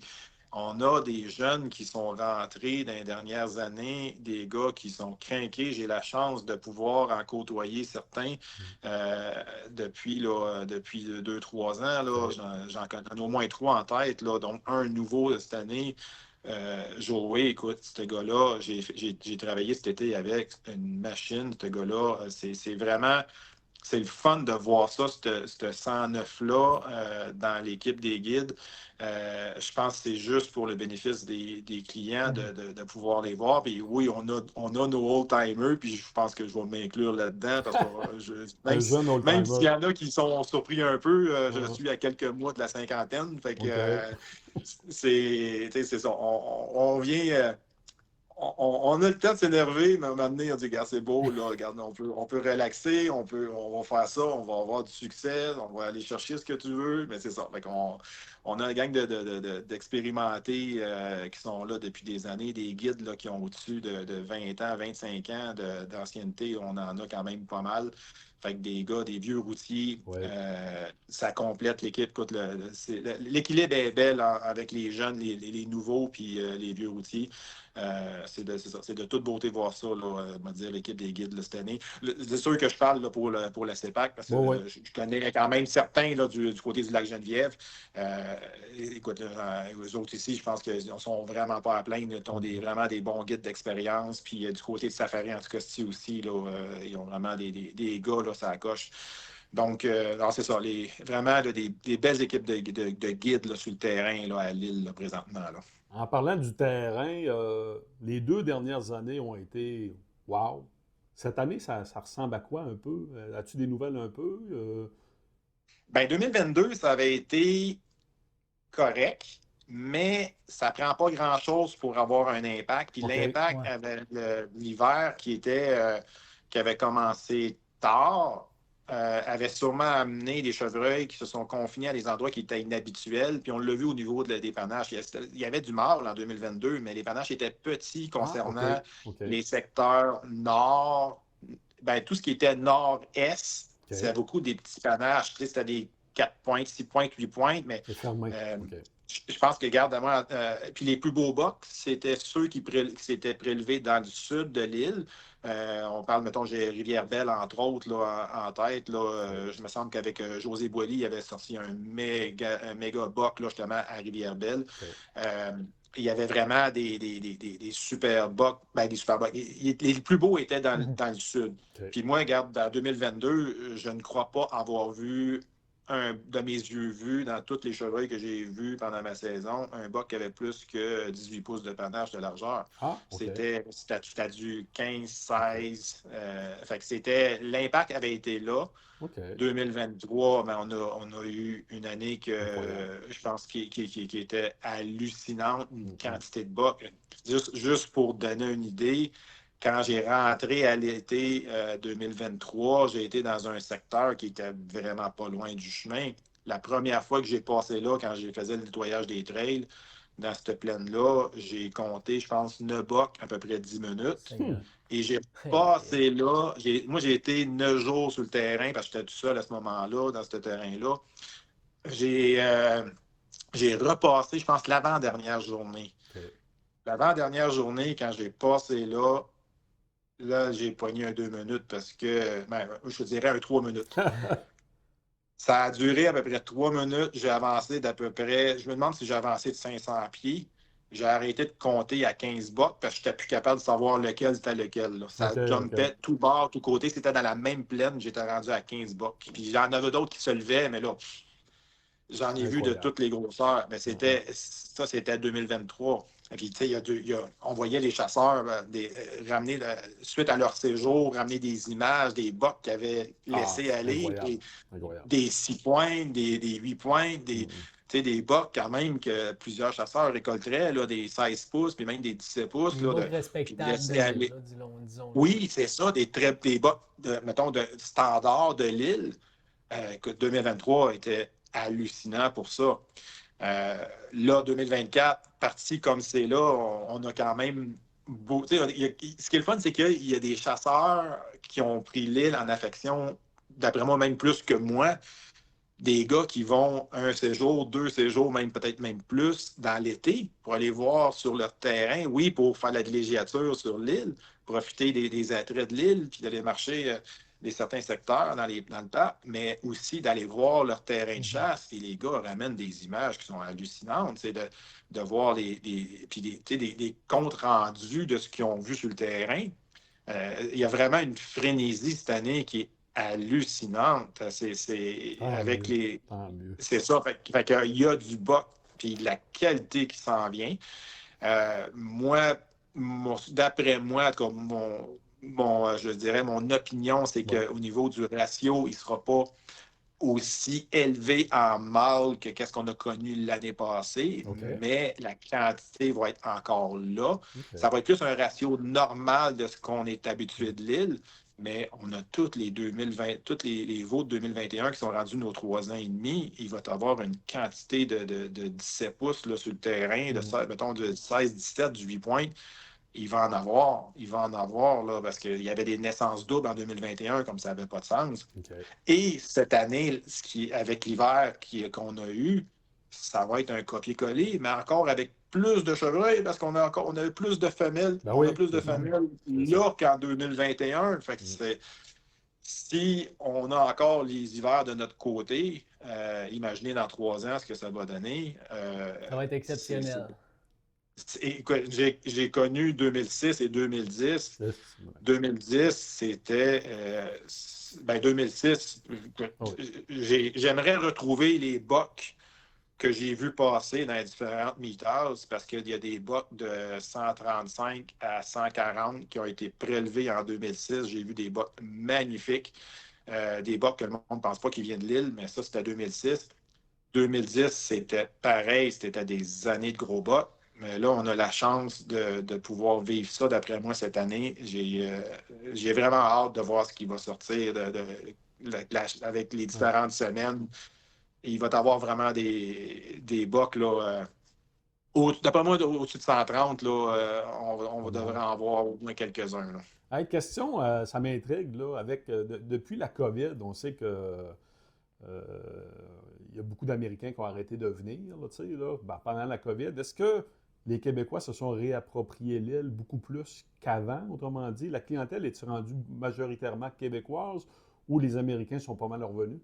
on a des jeunes qui sont rentrés dans les dernières années, des gars qui sont crinqués. J'ai la chance de pouvoir en côtoyer certains depuis 2-3 ans. Là, j'en connais au moins 3 en tête, là, donc un nouveau cette année. Joey, écoute, ce gars-là, j'ai travaillé cet été avec une machine, ce gars-là, c'est vraiment, c'est le fun de voir ça, ce 109-là, dans l'équipe des guides. Je pense que c'est juste pour le bénéfice des clients de pouvoir les voir. Puis oui, on a nos old-timers, puis je pense que je vais m'inclure là-dedans, parce que même s'il y en a qui sont surpris un peu, je suis à quelques mois de la cinquantaine. Fait que c'est ça. On vient. On a le temps de s'énerver, mais à un moment donné, on dit, regarde, c'est beau, là, regarde, on peut relaxer, on va faire ça, on va avoir du succès, on va aller chercher ce que tu veux, mais c'est ça. Fait on a une gang d'expérimentés qui sont là depuis des années, des guides là, qui ont au-dessus de 20 ans, 25 ans d'ancienneté, on en a quand même pas mal. Fait que des gars, des vieux routiers, ça complète l'équipe. Écoute, l'équilibre est bel avec les jeunes, les nouveaux, puis les vieux routiers. C'est de toute beauté de voir ça, là, me dire l'équipe des guides là, cette année. C'est sûr que je parle là, pour la CEPAC, parce que je connais quand même certains là, du côté du lac Geneviève. Écoute, eux autres ici, je pense qu'ils ne sont vraiment pas à plaindre. Ils ont vraiment des bons guides d'expérience. Puis du côté de Safari, en tout cas, aussi, là, ils ont vraiment des gars, là, ça coche. Donc, c'est ça, vraiment là, des belles équipes de guides là, sur le terrain là, à Lille là, présentement. Là. En parlant du terrain, les 2 dernières années ont été wow. Cette année, ça ressemble à quoi un peu? As-tu des nouvelles un peu? Bien, 2022, ça avait été correct, mais ça ne prend pas grand-chose pour avoir un impact. Puis l'impact avec l'hiver qui avait commencé tard, avait sûrement amené des chevreuils qui se sont confinés à des endroits qui étaient inhabituels. Puis on l'a vu au niveau de l'épannage. Il y avait du marbre en 2022, mais l'épannage était petit concernant les secteurs nord. Ben, tout ce qui était nord-est, c'était beaucoup des petits panaches. C'était des 4 pointes, 6 pointes, 8 pointes, mais je pense que, garde à moi, puis les plus beaux bocs, c'était ceux qui s'étaient prélevés dans le sud de l'île. On parle, mettons, j'ai Rivière-Belle, entre autres, là, en tête. Là, je me semble qu'avec José Boilly, il avait sorti un méga boc, là, justement, à Rivière-Belle. OK. Il y avait vraiment des super bocs. Ben, des super bocs. Les plus beaux étaient dans le sud. OK. Puis moi, regarde, en 2022, je ne crois pas avoir vu un de mes yeux vus dans tous les chevreuils que j'ai vus pendant ma saison, un boc qui avait plus que 18 pouces de panache de largeur. Ah, OK. C'était du 15, 16. Fait que l'impact avait été là. OK. 2023, ben, on a eu une année que Incroyable. je pense qui était hallucinante, une Mhm. quantité de bocs. Juste pour donner une idée, quand j'ai rentré à l'été 2023, j'ai été dans un secteur qui était vraiment pas loin du chemin. La première fois que j'ai passé là, quand j'ai faisais le nettoyage des trails, dans cette plaine-là, j'ai compté, je pense, 9 bocs, à peu près 10 minutes. Seigneur. Et j'ai Hey, passé là. Moi, j'ai été 9 jours sur le terrain parce que j'étais tout seul à ce moment-là, dans ce terrain-là. J'ai j'ai repassé, je pense, l'avant-dernière journée. OK. L'avant-dernière journée, quand j'ai passé là, j'ai pogné un 2 minutes parce que, ben, je dirais un 3 minutes. Ça a duré à peu près 3 minutes. J'ai avancé d'à peu près, je me demande si j'ai avancé de 500 pieds. J'ai arrêté de compter à 15 bocs parce que je n'étais plus capable de savoir lequel c'était lequel. Là. Ça OK, OK. jumpait tout bord, tout côté. C'était dans la même plaine. J'étais rendu à 15 bocs. Puis j'en avais d'autres qui se levaient, mais là, j'en ai vu de Incroyable. toutes les grosseurs. Mais Mhm. c'était 2023. Et puis, tu sais, on voyait les chasseurs ramener, suite à leur séjour, ramener des images, des bocs qu'ils avaient Ah, laissés c'est aller, incroyable. Incroyable. des 6 points, des 8 points, Mhm. des bocs quand même que plusieurs chasseurs récolteraient, là, des 16 pouces, puis même des 17 pouces. des Là, bocs puis de respectables de laisser l'île, aller. là, disons-le. Oui, c'est ça, des bocs, mettons, de standard de l'île. Écoute, 2023 était hallucinant pour ça. Là, 2024, parti comme c'est là, on a quand même tu sais, ce qui est le fun, c'est qu'il y a des chasseurs qui ont pris l'île en affection, d'après moi, même plus que moi. Des gars qui vont un séjour, 2 séjours, même peut-être même plus dans l'été pour aller voir sur leur terrain, oui, pour faire la villégiature sur l'île, profiter des attraits de l'île, puis d'aller marcher certains secteurs dans le parc, mais aussi d'aller voir leur terrain de chasse. Et les gars ramènent des images qui sont hallucinantes, c'est de voir puis des comptes rendus de ce qu'ils ont vu sur le terrain. Il y a vraiment une frénésie cette année qui est hallucinante. Tant Avec mieux. les. Tant mieux. C'est ça. Fait qu'il y a du bas, puis de la qualité qui s'en vient. Moi, d'après moi, en tout cas, je dirais, mon opinion, c'est Ouais. qu'au niveau du ratio, il ne sera pas aussi élevé en mâle que qu'est-ce qu'on a connu l'année passée, OK. mais la quantité va être encore là. OK. Ça va être plus un ratio normal de ce qu'on est habitué Mm. de l'île, mais on a toutes les 2020, toutes les veaux de 2021 qui sont rendus nos 3 ans et demi. Il va y avoir une quantité de 17 pouces là, sur le terrain, Mm. mettons de 16, 17, du 8 points. Il va en avoir là, parce qu'il y avait des naissances doubles en 2021, comme ça n'avait pas de sens. OK. Et cette année, avec l'hiver qu'on a eu, ça va être un copier-coller, mais encore avec plus de chevreuils parce on a eu plus de femelles. Ben On a oui, plus de c'est ça. femelles C'est ça. là qu'en 2021. Fait que Mm. si on a encore les hivers de notre côté, imaginez dans 3 ans ce que ça va donner. Ça va être exceptionnel. Écoute, j'ai connu 2006 et 2010. C'est- 2010, c'était. 2006, Ah oui. j'aimerais retrouver les bocs que j'ai vus passer dans les différentes mitas parce qu'il y a des bocs de 135 à 140 qui ont été prélevés en 2006. J'ai vu des bocs magnifiques, des bocs que le monde ne pense pas qu'ils viennent de l'île, mais ça, c'était 2006. 2010, c'était pareil, c'était des années de gros bocs. Mais là, on a la chance de pouvoir vivre ça, d'après moi, cette année. J'ai vraiment hâte de voir ce qui va sortir avec les Ouais. différentes semaines. Il va y avoir vraiment des bocs, là. D'après moi, au-dessus de 130, là, on Pas devrait mal. en voir au moins quelques-uns, là. Hey, question, ça m'intrigue, là, depuis la COVID, on sait que il y a beaucoup d'Américains qui ont arrêté de venir là, tu sais, là, pendant la COVID. Est-ce que les Québécois se sont réappropriés l'île beaucoup plus qu'avant, autrement dit? La clientèle est-elle rendue majoritairement québécoise ou les Américains sont pas mal revenus?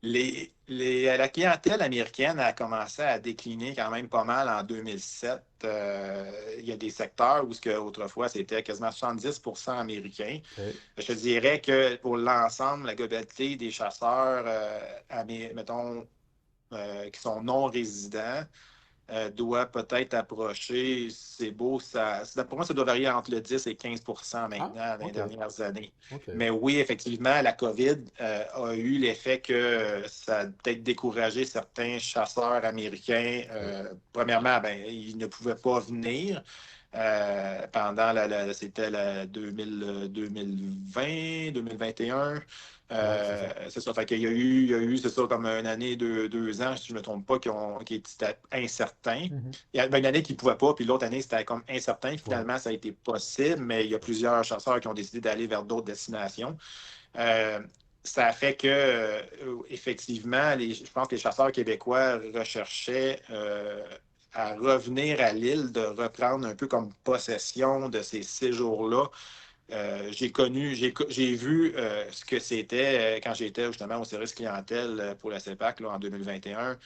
La clientèle américaine a commencé à décliner quand même pas mal en 2007. Il y a des secteurs où autrefois c'était quasiment 70% américains. OK. Je te dirais que pour l'ensemble, la globalité des chasseurs, mettons, qui sont non résidents, doit peut-être approcher, c'est beau, pour moi, ça doit varier entre le 10 et 15% maintenant dans les OK. dernières années. OK. Mais oui, effectivement, la COVID a eu l'effet que ça a peut-être découragé certains chasseurs américains. Premièrement, ils ne pouvaient pas venir. Pendant c'était la 2020, 2021. C'est ça. Fait qu'il y a eu, c'est ça, comme une année, 2 ans, si je ne me trompe pas, qui étaient incertains. Il y a une année qui ne pouvaient pas, puis l'autre année, c'était comme incertain. Finalement, ça a été possible, mais il y a plusieurs chasseurs qui ont décidé d'aller vers d'autres destinations. Ça a fait que, effectivement, je pense que les chasseurs québécois recherchaient à revenir à l'île, de reprendre un peu comme possession de ces séjours-là. J'ai vu ce que c'était quand j'étais justement au service clientèle pour la CEPAC là, en 2021.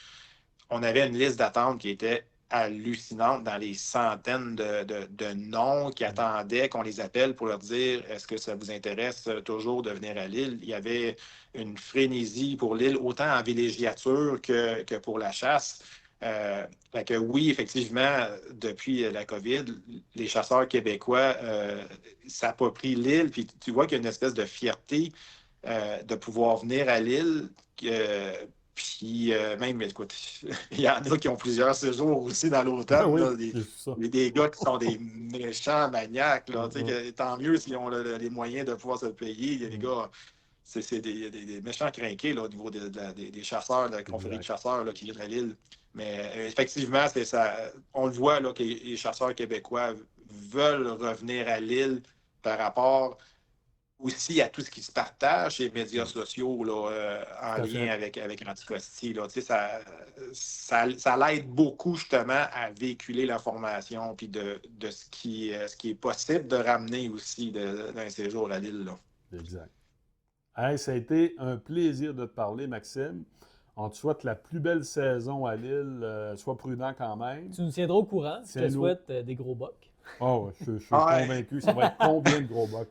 On avait une liste d'attente qui était hallucinante, dans les centaines de noms qui attendaient qu'on les appelle pour leur dire est-ce que ça vous intéresse toujours de venir à l'île. Il y avait une frénésie pour l'île, autant en villégiature que pour la chasse. Fait que oui, effectivement, depuis la COVID, les chasseurs québécois s'approprient l'île, puis tu vois qu'il y a une espèce de fierté de pouvoir venir à l'île. Puis même, écoute, il y en a qui ont plusieurs séjours aussi dans l'automne. Oui, Là, c'est ça. des gars qui sont des méchants maniaques. Là, tant mieux s'ils ont les moyens de pouvoir se le payer. Il y a des gars, c'est des méchants crinqués là, au niveau des chasseurs, de la confrérie de chasseurs là, qui viennent à l'île. Mais effectivement, c'est ça. On le voit là, que les chasseurs québécois veulent revenir à l'île par rapport aussi à tout ce qui se partage sur les médias sociaux là, en lien avec Anticosti. Là. Ça l'aide beaucoup justement à véhiculer l'information puis de ce qui est possible de ramener aussi d'un séjour à l'île. Là. Exact. Hey, ça a été un plaisir de te parler, Maxime. On te souhaite la plus belle saison à Lille. Sois prudent quand même. Tu nous tiendras au courant. Je te souhaite des gros bocs. Oh, je suis convaincu. Ça va être combien de gros bocs?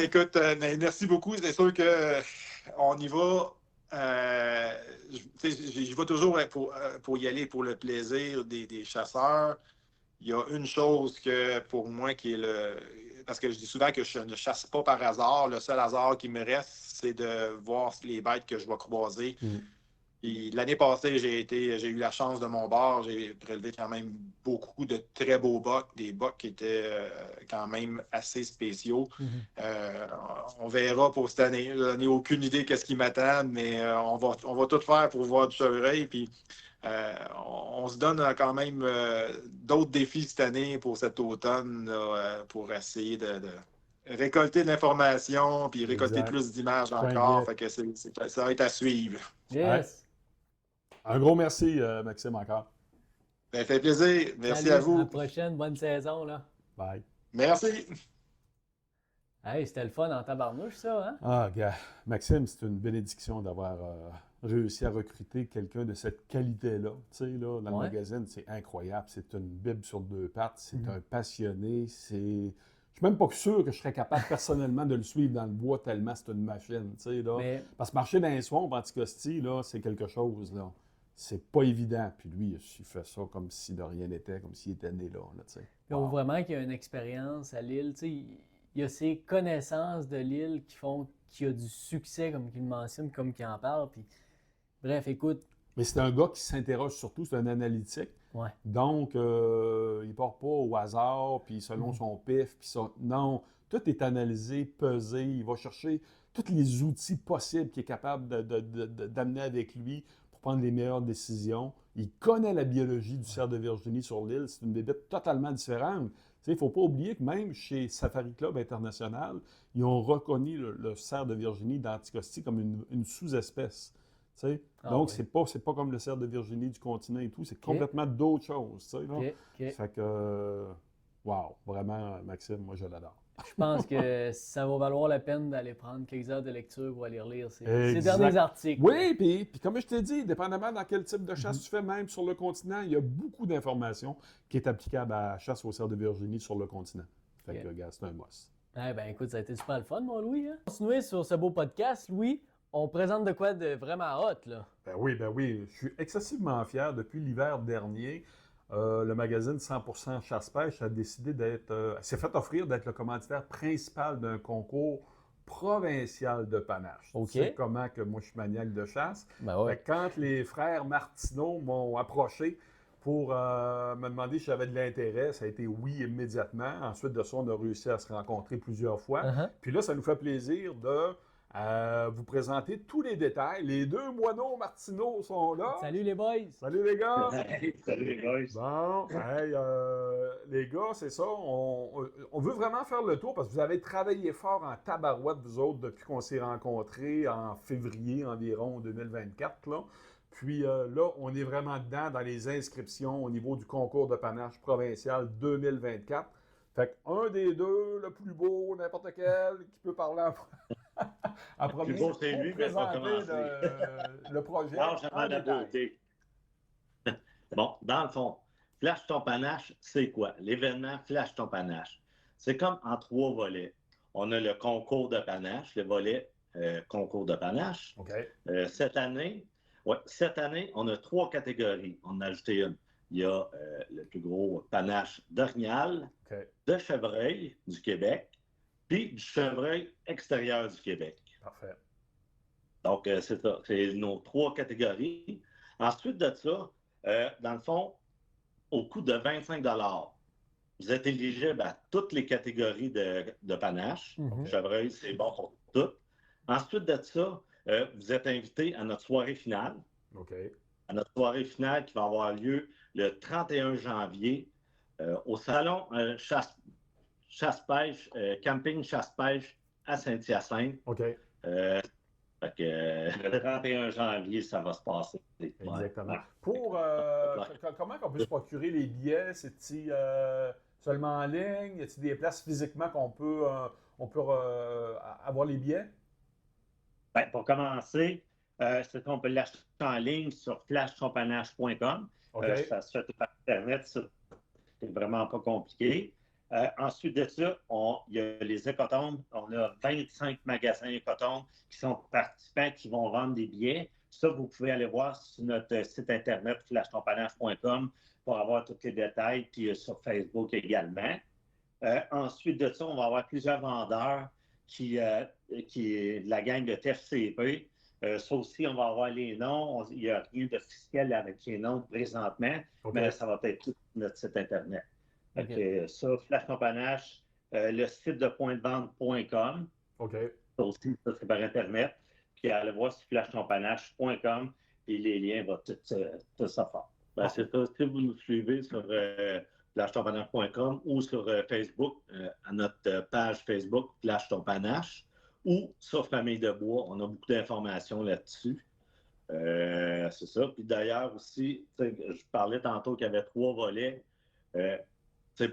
Écoute, merci beaucoup. C'est sûr qu'on y va. J'y vais toujours pour y aller pour le plaisir des chasseurs. Il y a une chose que pour moi qui est parce que je dis souvent que je ne chasse pas par hasard. Le seul hasard qui me reste, c'est de voir les bêtes que je vais croiser. L'année passée, j'ai eu la chance de mon bord. J'ai prélevé quand même beaucoup de très beaux bocs, des bocs qui étaient quand même assez spéciaux. On verra pour cette année. Je n'ai aucune idée de ce qui m'attend, mais on va tout faire pour voir du chevreuil. Puis on se donne quand même d'autres défis cette année pour cet automne pour essayer de récolter de l'information puis récolter plus d'images encore. Fait que ça va être à suivre. Yes! Un gros merci, Maxime, encore. Ça fait plaisir. Merci Salut, à vous. À la prochaine. Bonne saison. Là. Bye. Merci. Hey, c'était le fun en tabarnouche, ça, hein? Ah, gars, Maxime, c'est une bénédiction d'avoir réussi à recruter quelqu'un de cette qualité-là. Tu sais, là, dans le magazine, c'est incroyable. C'est une bible sur 2 pattes. C'est un passionné. Je suis même pas sûr que je serais capable personnellement de le suivre dans le bois tellement c'est une machine. Tu sais, là. Parce que marcher dans les swamps, Anticosti, là, c'est quelque chose, là. C'est pas évident. Puis lui, il fait ça comme si de rien n'était, comme s'il était né là. Tu sais. On voit vraiment qu'il a une expérience à l'île. Tu sais, il y a ses connaissances de l'île qui font qu'il a du succès, comme qu'il mentionne, comme qu'il en parle. Puis, bref, écoute. Mais c'est un gars qui s'interroge surtout, c'est un analytique. Donc, il ne part pas au hasard, puis selon son pif, puis ça. Non, tout est analysé, pesé. Il va chercher tous les outils possibles qu'il est capable d'amener avec lui pour prendre les meilleures décisions. Il connaît la biologie du cerf de Virginie sur l'île. C'est une bébête totalement différente. Il ne faut pas oublier que même chez Safari Club International, ils ont reconnu le cerf de Virginie d'Anticosti comme une sous-espèce. sais. Ah Donc, oui. c'est pas comme le cerf de Virginie du continent et tout, c'est complètement d'autres choses, tu sais, là. OK. Fait que, wow, vraiment, Maxime, moi, je l'adore. Je pense que ça va valoir la peine d'aller prendre quelques heures de lecture pour aller relire ces derniers Exact. articles. Oui, puis comme je t'ai dit, dépendamment dans quel type de chasse Mhm. tu fais, même sur le continent, il y a beaucoup d'informations qui est applicable à la chasse au cerf de Virginie sur le continent. Fait que, OK. gars, c'est un must. Eh ben écoute, ça a été super le fun, mon Louis. Hein? Continuer sur ce beau podcast, Louis, on présente de quoi de vraiment hot, là. Ben oui, je suis excessivement fier. Depuis l'hiver dernier, le magazine 100% Chasse-Pêche a décidé s'est fait offrir d'être le commanditaire principal d'un concours provincial de panache. OK. Tu sais comment que moi je suis maniaque de chasse. Ben Fait ouais. que quand les frères Martineau m'ont approché pour me demander si j'avais de l'intérêt, ça a été oui immédiatement. Ensuite de ça, on a réussi à se rencontrer plusieurs fois. Uh-huh. Puis là, ça nous fait plaisir de vous présenter tous les détails. Les deux moineaux Martineau sont là. Salut les boys! Salut les gars! Hey, salut les boys. Bon, hey, les gars, c'est ça. On veut vraiment faire le tour parce que vous avez travaillé fort en tabarouette, vous autres, depuis qu'on s'est rencontrés en février environ 2024. Là. Puis là, on est vraiment dedans dans les inscriptions au niveau du concours de panache provincial 2024. Fait qu'un des deux, le plus beau, n'importe quel, qui peut parler en Le premier, plus beau, c'est pour lui, mais il va présenter commencer. le projet Largement en la détail. beauté. Bon, dans le fond, Flash ton panache, c'est quoi? L'événement Flash ton panache. C'est comme en 3 volets. On a le concours de panache, le volet concours de panache. OK. Cette année, on a 3 catégories. On a ajouté une. Il y a le plus gros panache d'orignal, OK. de chevreuil du Québec, puis du chevreuil extérieur du Québec. Parfait. Donc, c'est ça. C'est nos 3 catégories. Ensuite de ça, dans le fond, au coût de 25 vous êtes éligible à toutes les catégories de panache. Mhm. Chevreuil, c'est bon pour tout. Ensuite de ça, vous êtes invité à notre soirée finale. OK. À notre soirée finale qui va avoir lieu le 31 janvier au salon chasse-pêche, camping chasse-pêche à Saint-Hyacinthe. OK. Fait que le 31 janvier, ça va se passer. Exactement. Ouais. Pour comment on peut se procurer les billets? C'est-il seulement en ligne? Y a-t-il des places physiquement qu'on peut, avoir les billets? Ben, pour commencer, c'est qu'on peut l'acheter en ligne sur flashtompanache.com. OK. Ça se fait par Internet, c'est vraiment pas compliqué. Ensuite de ça, il y a les écotombes. On a 25 magasins écotombes qui sont participants qui vont vendre des billets. Ça, vous pouvez aller voir sur notre site Internet flashtompanache.com pour avoir tous les détails, puis sur Facebook également. Ensuite de ça, on va avoir plusieurs vendeurs qui est de la gang de TFCP. Ça aussi, on va avoir les noms. Il n'y a rien d'officiel avec les noms présentement, OK. mais ça va être tout sur notre site Internet. OK. Ça, Flash ton panache, le site de pointdevente.com. OK. Ça aussi, ça, c'est par Internet. Puis allez voir sur flashtonpanache.com, puis les liens vont tout ça faire. Ben, c'est ça. Si vous nous suivez sur flashtonpanache.com ou sur Facebook, à notre page Facebook, Flash ton panache, ou sur Famille de Bois, on a beaucoup d'informations là-dessus. C'est ça. Puis d'ailleurs aussi, je parlais tantôt qu'il y avait 3 volets.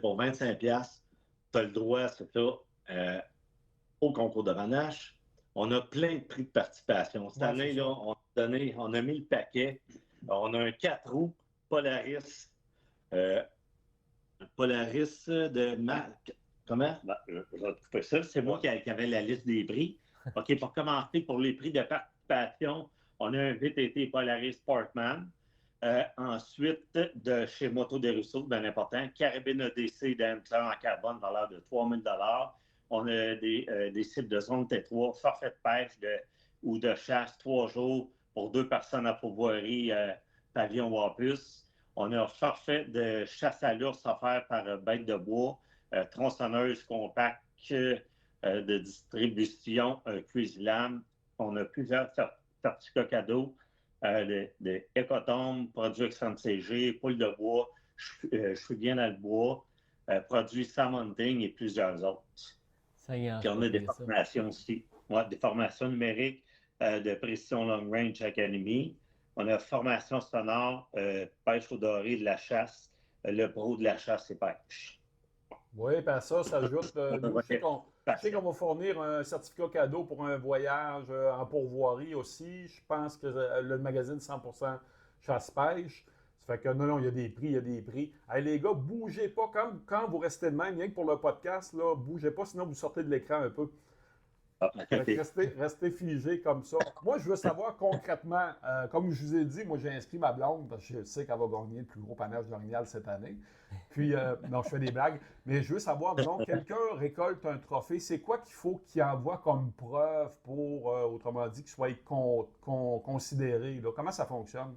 Pour 25$, tu as le droit, c'est ça, au concours de panache. On a plein de prix de participation. Cette année, là, on a mis le paquet. On a un 4 roues Polaris. Polaris de marque. Comment? Ben, je vais trouver ça. C'est moi qui avait la liste des prix. OK, pour commencer, pour les prix de participation, on a un VTT Polaris Sportman. Ensuite, de chez Moto des Ruisseaux, bien important, carabine EDC d'Hamster en carbone, valeur de 3 000 $. On a des cibles de zone T3, forfait de pêche ou de chasse 3 jours pour 2 personnes à pourvoirie, pavillon ou plus. On a un forfait de chasse à l'ours offert par Bête de Bois, tronçonneuse compacte de distribution Cuisilame. On a plusieurs certificats cadeaux. Des écotombes, produits extrême CG, poule de bois, je suis bien dans le bois, produits Sam Hunting et plusieurs autres. Ça y est, Puis on a des formations aussi. Ouais, des formations numériques, de Précision Long Range Academy. On a formation sonore, pêche au doré, de la chasse, le pro de la chasse et pêche. Oui, ben ça s'ajoute. Nous, je sais qu'on va fournir un certificat cadeau pour un voyage en pourvoirie aussi. Je pense que le magazine 100% chasse-pêche. Ça fait que non, il y a des prix, il y a des prix. Hey, les gars, bougez pas. Quand vous restez de même, rien que pour le podcast, là, bougez pas, sinon vous sortez de l'écran un peu. Restez figés comme ça. Moi, je veux savoir concrètement, comme je vous ai dit, moi j'ai inscrit ma blonde parce que je sais qu'elle va gagner le plus gros panache d'orignal cette année. Puis, non, je fais des blagues, mais je veux savoir, disons, quelqu'un récolte un trophée, c'est quoi qu'il faut qu'il envoie comme preuve pour, autrement dit, qu'il soit considéré? Là? Comment ça fonctionne?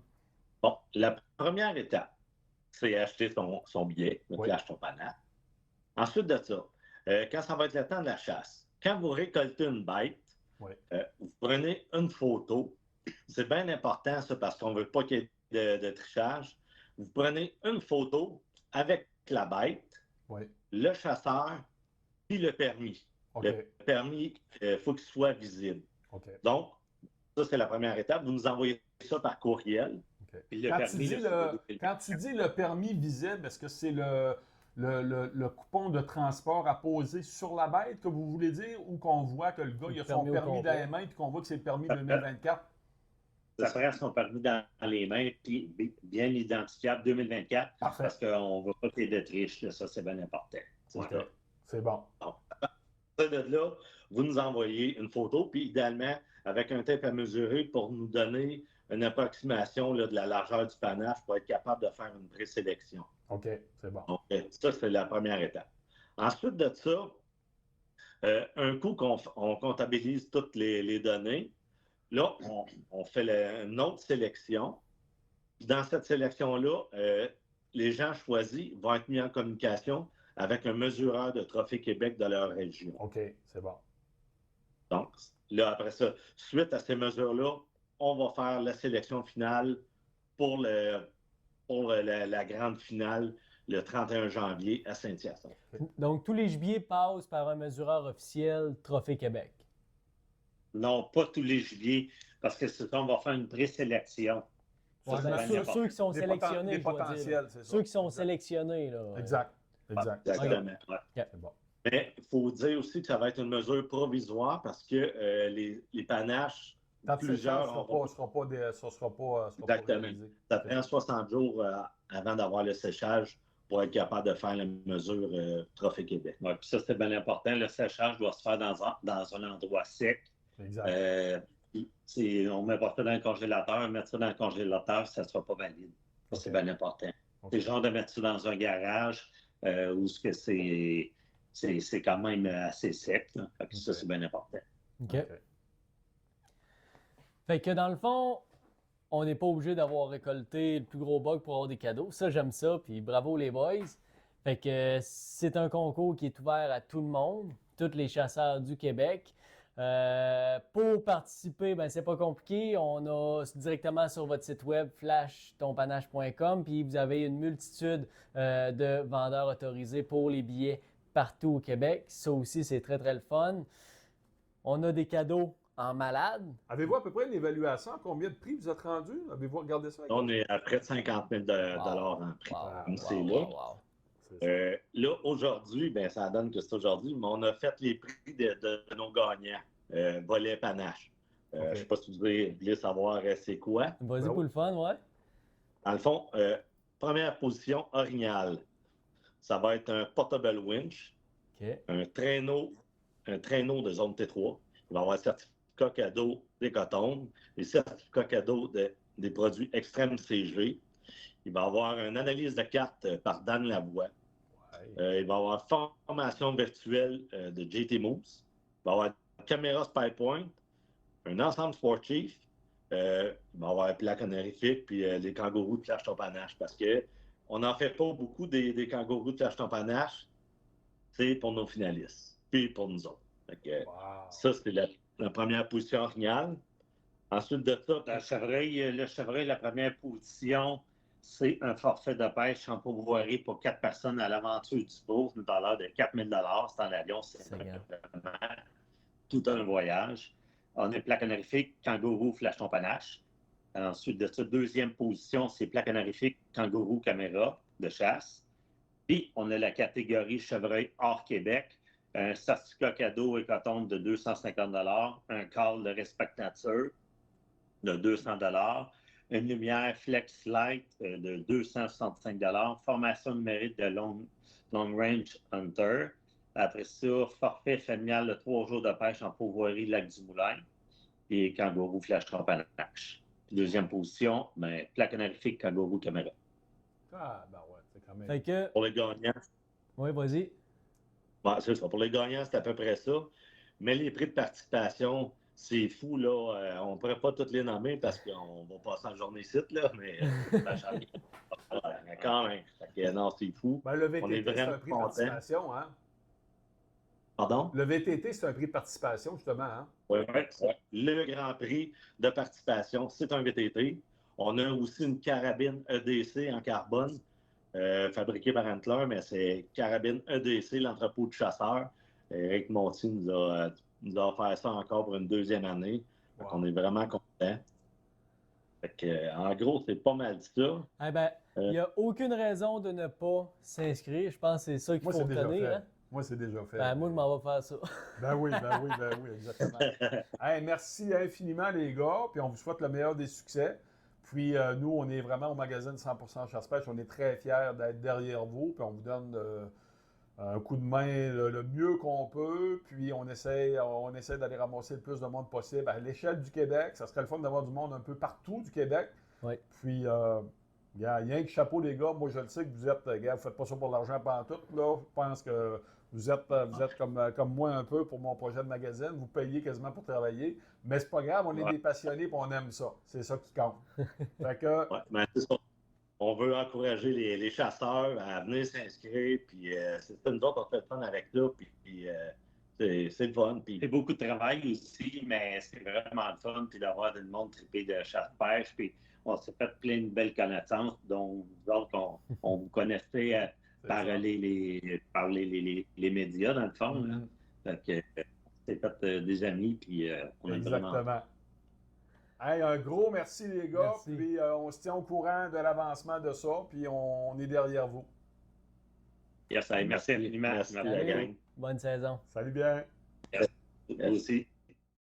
Bon, la première étape, c'est acheter son billet, donc Oui. acheter ton panache. Ensuite de ça, quand ça va être le temps de la chasse, quand vous récoltez une bête, Oui. Vous prenez une photo. C'est bien important, ça, parce qu'on ne veut pas qu'il y ait de trichage. Vous prenez une photo avec la bête, Oui. le chasseur, puis le permis. OK. Le permis, il faut qu'il soit visible. OK. Donc, ça, c'est la première étape. Vous nous envoyez ça par courriel. OK. Puis le Quand permis, tu dis le permis visible, est-ce que c'est le coupon de transport apposé sur la bête que vous voulez dire ou qu'on voit que le gars il a son permis dans les mains et qu'on voit que c'est le permis 2024? Ça serait son permis dans les mains puis bien identifiable 2024. Parfait. Parce qu'on ne veut pas qu'il y ait de triche. Ça, c'est bien important. Okay. C'est bon. À partir de là, vous nous envoyez une photo, puis idéalement, avec un tape à mesurer pour nous donner une approximation là, de la largeur du panache pour être capable de faire une présélection. OK, c'est bon. Donc, ça, c'est la première étape. Ensuite de ça, un coup qu'on comptabilise toutes les données, là, on fait une autre sélection. Dans cette sélection-là, les gens choisis vont être mis en communication avec un mesureur de Trophée Québec de leur région. OK, c'est bon. Donc, là, après ça, suite à ces mesures-là, on va faire la sélection finale pour la grande finale le 31 janvier à Saint-Hyacinthe. Donc, tous les gibiers passent par un mesureur officiel Trophée Québec. Non, pas tous les gibiers, parce que c'est ça, on va faire une présélection. Ouais, ceux qui sont sélectionnés, des potentiels, c'est ça. Ceux qui sont sélectionnés, là. Exact. Exactement. Ouais. C'est bon. Mais il faut dire aussi que ça va être une mesure provisoire parce que les panaches, plusieurs... Ça ne sera pas exactement. réalisé. Ça prend 60 jours avant d'avoir le séchage pour être capable de faire la mesure Trophée Québec. Ouais, puis ça, c'est bien important. Le séchage doit se faire dans un endroit sec. Exact. On ne met pas ça dans le congélateur. Mettre ça dans le congélateur, ça ne sera pas valide. Ça, c'est bien important. C'est genre de mettre ça dans un garage où c'est quand même assez sec. Ça, c'est bien important. OK. Fait que dans le fond, on n'est pas obligé d'avoir récolté le plus gros bug pour avoir des cadeaux. Ça, j'aime ça. Puis bravo les boys. Fait que c'est un concours qui est ouvert à tout le monde, tous les chasseurs du Québec. Pour participer, ben c'est pas compliqué. On a directement sur votre site web flashtonpanache.com, puis vous avez une multitude de vendeurs autorisés pour les billets partout au Québec. Ça aussi, c'est très, très le fun. On a des cadeaux en malade. Avez-vous à peu près une évaluation? Combien de prix vous êtes rendu? Avez-vous regardé ça? On est à près de 50 000 dollars en prix. Là, aujourd'hui, ben, ça donne que c'est aujourd'hui, mais on a fait les prix de nos gagnants. Volet panache. Je ne sais pas si vous voulez savoir c'est quoi. Vas-y pour le fun, ouais. Dans le fond, première position, orignal. Ça va être un portable winch, un traîneau de zone T3. Il va avoir un certificat cadeau des cotones, des certificats cadeaux des produits extrêmes CG. Il va avoir une analyse de cartes par Dan Lavoie. Il va avoir formation virtuelle de JT Moves. Il va avoir une caméra SpyPoint, un ensemble sportif. Il va avoir un plaque honorifique puis les kangourous de Flash Ton Panache parce qu'on n'en fait pas beaucoup des kangourous de Flash Ton Panache. C'est pour nos finalistes, puis pour nous autres. Ça, c'est la première position orignale. Ensuite de ça, le chevreuil, la première position, c'est un forfait de pêche en pourvoirie pour 4 personnes à l'aventure du Bourg, une valeur de 4 000 $. C'est en avion, c'est vraiment tout un voyage. on a plaque honorifique Kangourou Flashton Panache. Ensuite de ça, deuxième position, c'est plaque honorifique Kangourou Caméra de chasse. Puis, on a la catégorie chevreuil hors Québec, un certificat cadeau et coton de 250 un call de Respect Nature de 200 une lumière Flex Light de 265 formation numérique de Long Range Hunter. Après ça, forfait familial de 3 jours de pêche en pourvoirie Lac-du-Moulin et Kangourou Flash Panache. Deuxième position, ben, plaque honorifique Kangourou Caméra. Ah, ben ouais, c'est quand même. Fait que, Pour les gagnants, oui, vas-y. bon, c'est ça. Pour les gagnants, c'est à peu près ça. Mais les prix de participation, c'est fou, là. On ne pourrait pas toutes les nommer parce qu'on va passer la journée ici, là, mais quand même. Fait que, non, c'est fou. Ben, le On est VTT, c'est un vraiment prix de contents. participation, hein? Pardon? Le VTT, c'est un prix de participation, justement, hein? Oui, le Grand Prix de participation, c'est un VTT. On a aussi une carabine EDC en carbone, fabriquée par Antler, mais c'est carabine EDC, l'entrepôt de chasseurs. Éric Monti nous a offert ça encore pour une deuxième année. Wow. On est vraiment contents. Fait que, en gros, c'est pas mal ça. Eh ben, il n'y a aucune raison de ne pas s'inscrire. Je pense que c'est ça qu'il Moi, faut c'est déjà retenir. fait. Hein? Moi, c'est déjà fait. Ben, moi, je m'en vais faire ça. Ben oui, exactement. Hey, merci infiniment, les gars. Puis on vous souhaite le meilleur des succès. Puis nous, on est vraiment au magazine 100% Chasse-Pêche. On est très fiers d'être derrière vous. Puis on vous donne un coup de main le mieux qu'on peut. Puis on essaie d'aller ramasser le plus de monde possible à l'échelle du Québec. Ça serait le fun d'avoir du monde un peu partout du Québec. Oui. Puis, il y a rien que chapeau, les gars. Moi, je le sais que vous êtes, gars, vous faites pas ça pour l'argent pantoute, là. Je pense que vous êtes comme moi un peu pour mon projet de magazine. Vous payez quasiment pour travailler. Mais c'est pas grave, on est des passionnés et on aime ça. C'est ça qui compte. Fait que, Ouais, ben, c'est ça. On veut encourager les chasseurs à venir s'inscrire. Puis c'est ça, nous autres, on fait le fun avec ça. Puis c'est le fun. Puis c'est beaucoup de travail aussi, mais c'est vraiment le fun. Puis d'avoir du monde trippé de chasse-pêche. Puis on s'est fait plein de belles connaissances. Donc, nous autres, on vous connaissait par les médias, dans le fond. Mm-hmm. Fait que c'est fait des amis. Puis on a vraiment. Exactement. Hey, un gros merci, les gars. Merci. Puis on se tient au courant de l'avancement de ça. Puis on est derrière vous. Yes, hey, merci infiniment. Salut. Bonne saison. Salut bien. Merci aussi.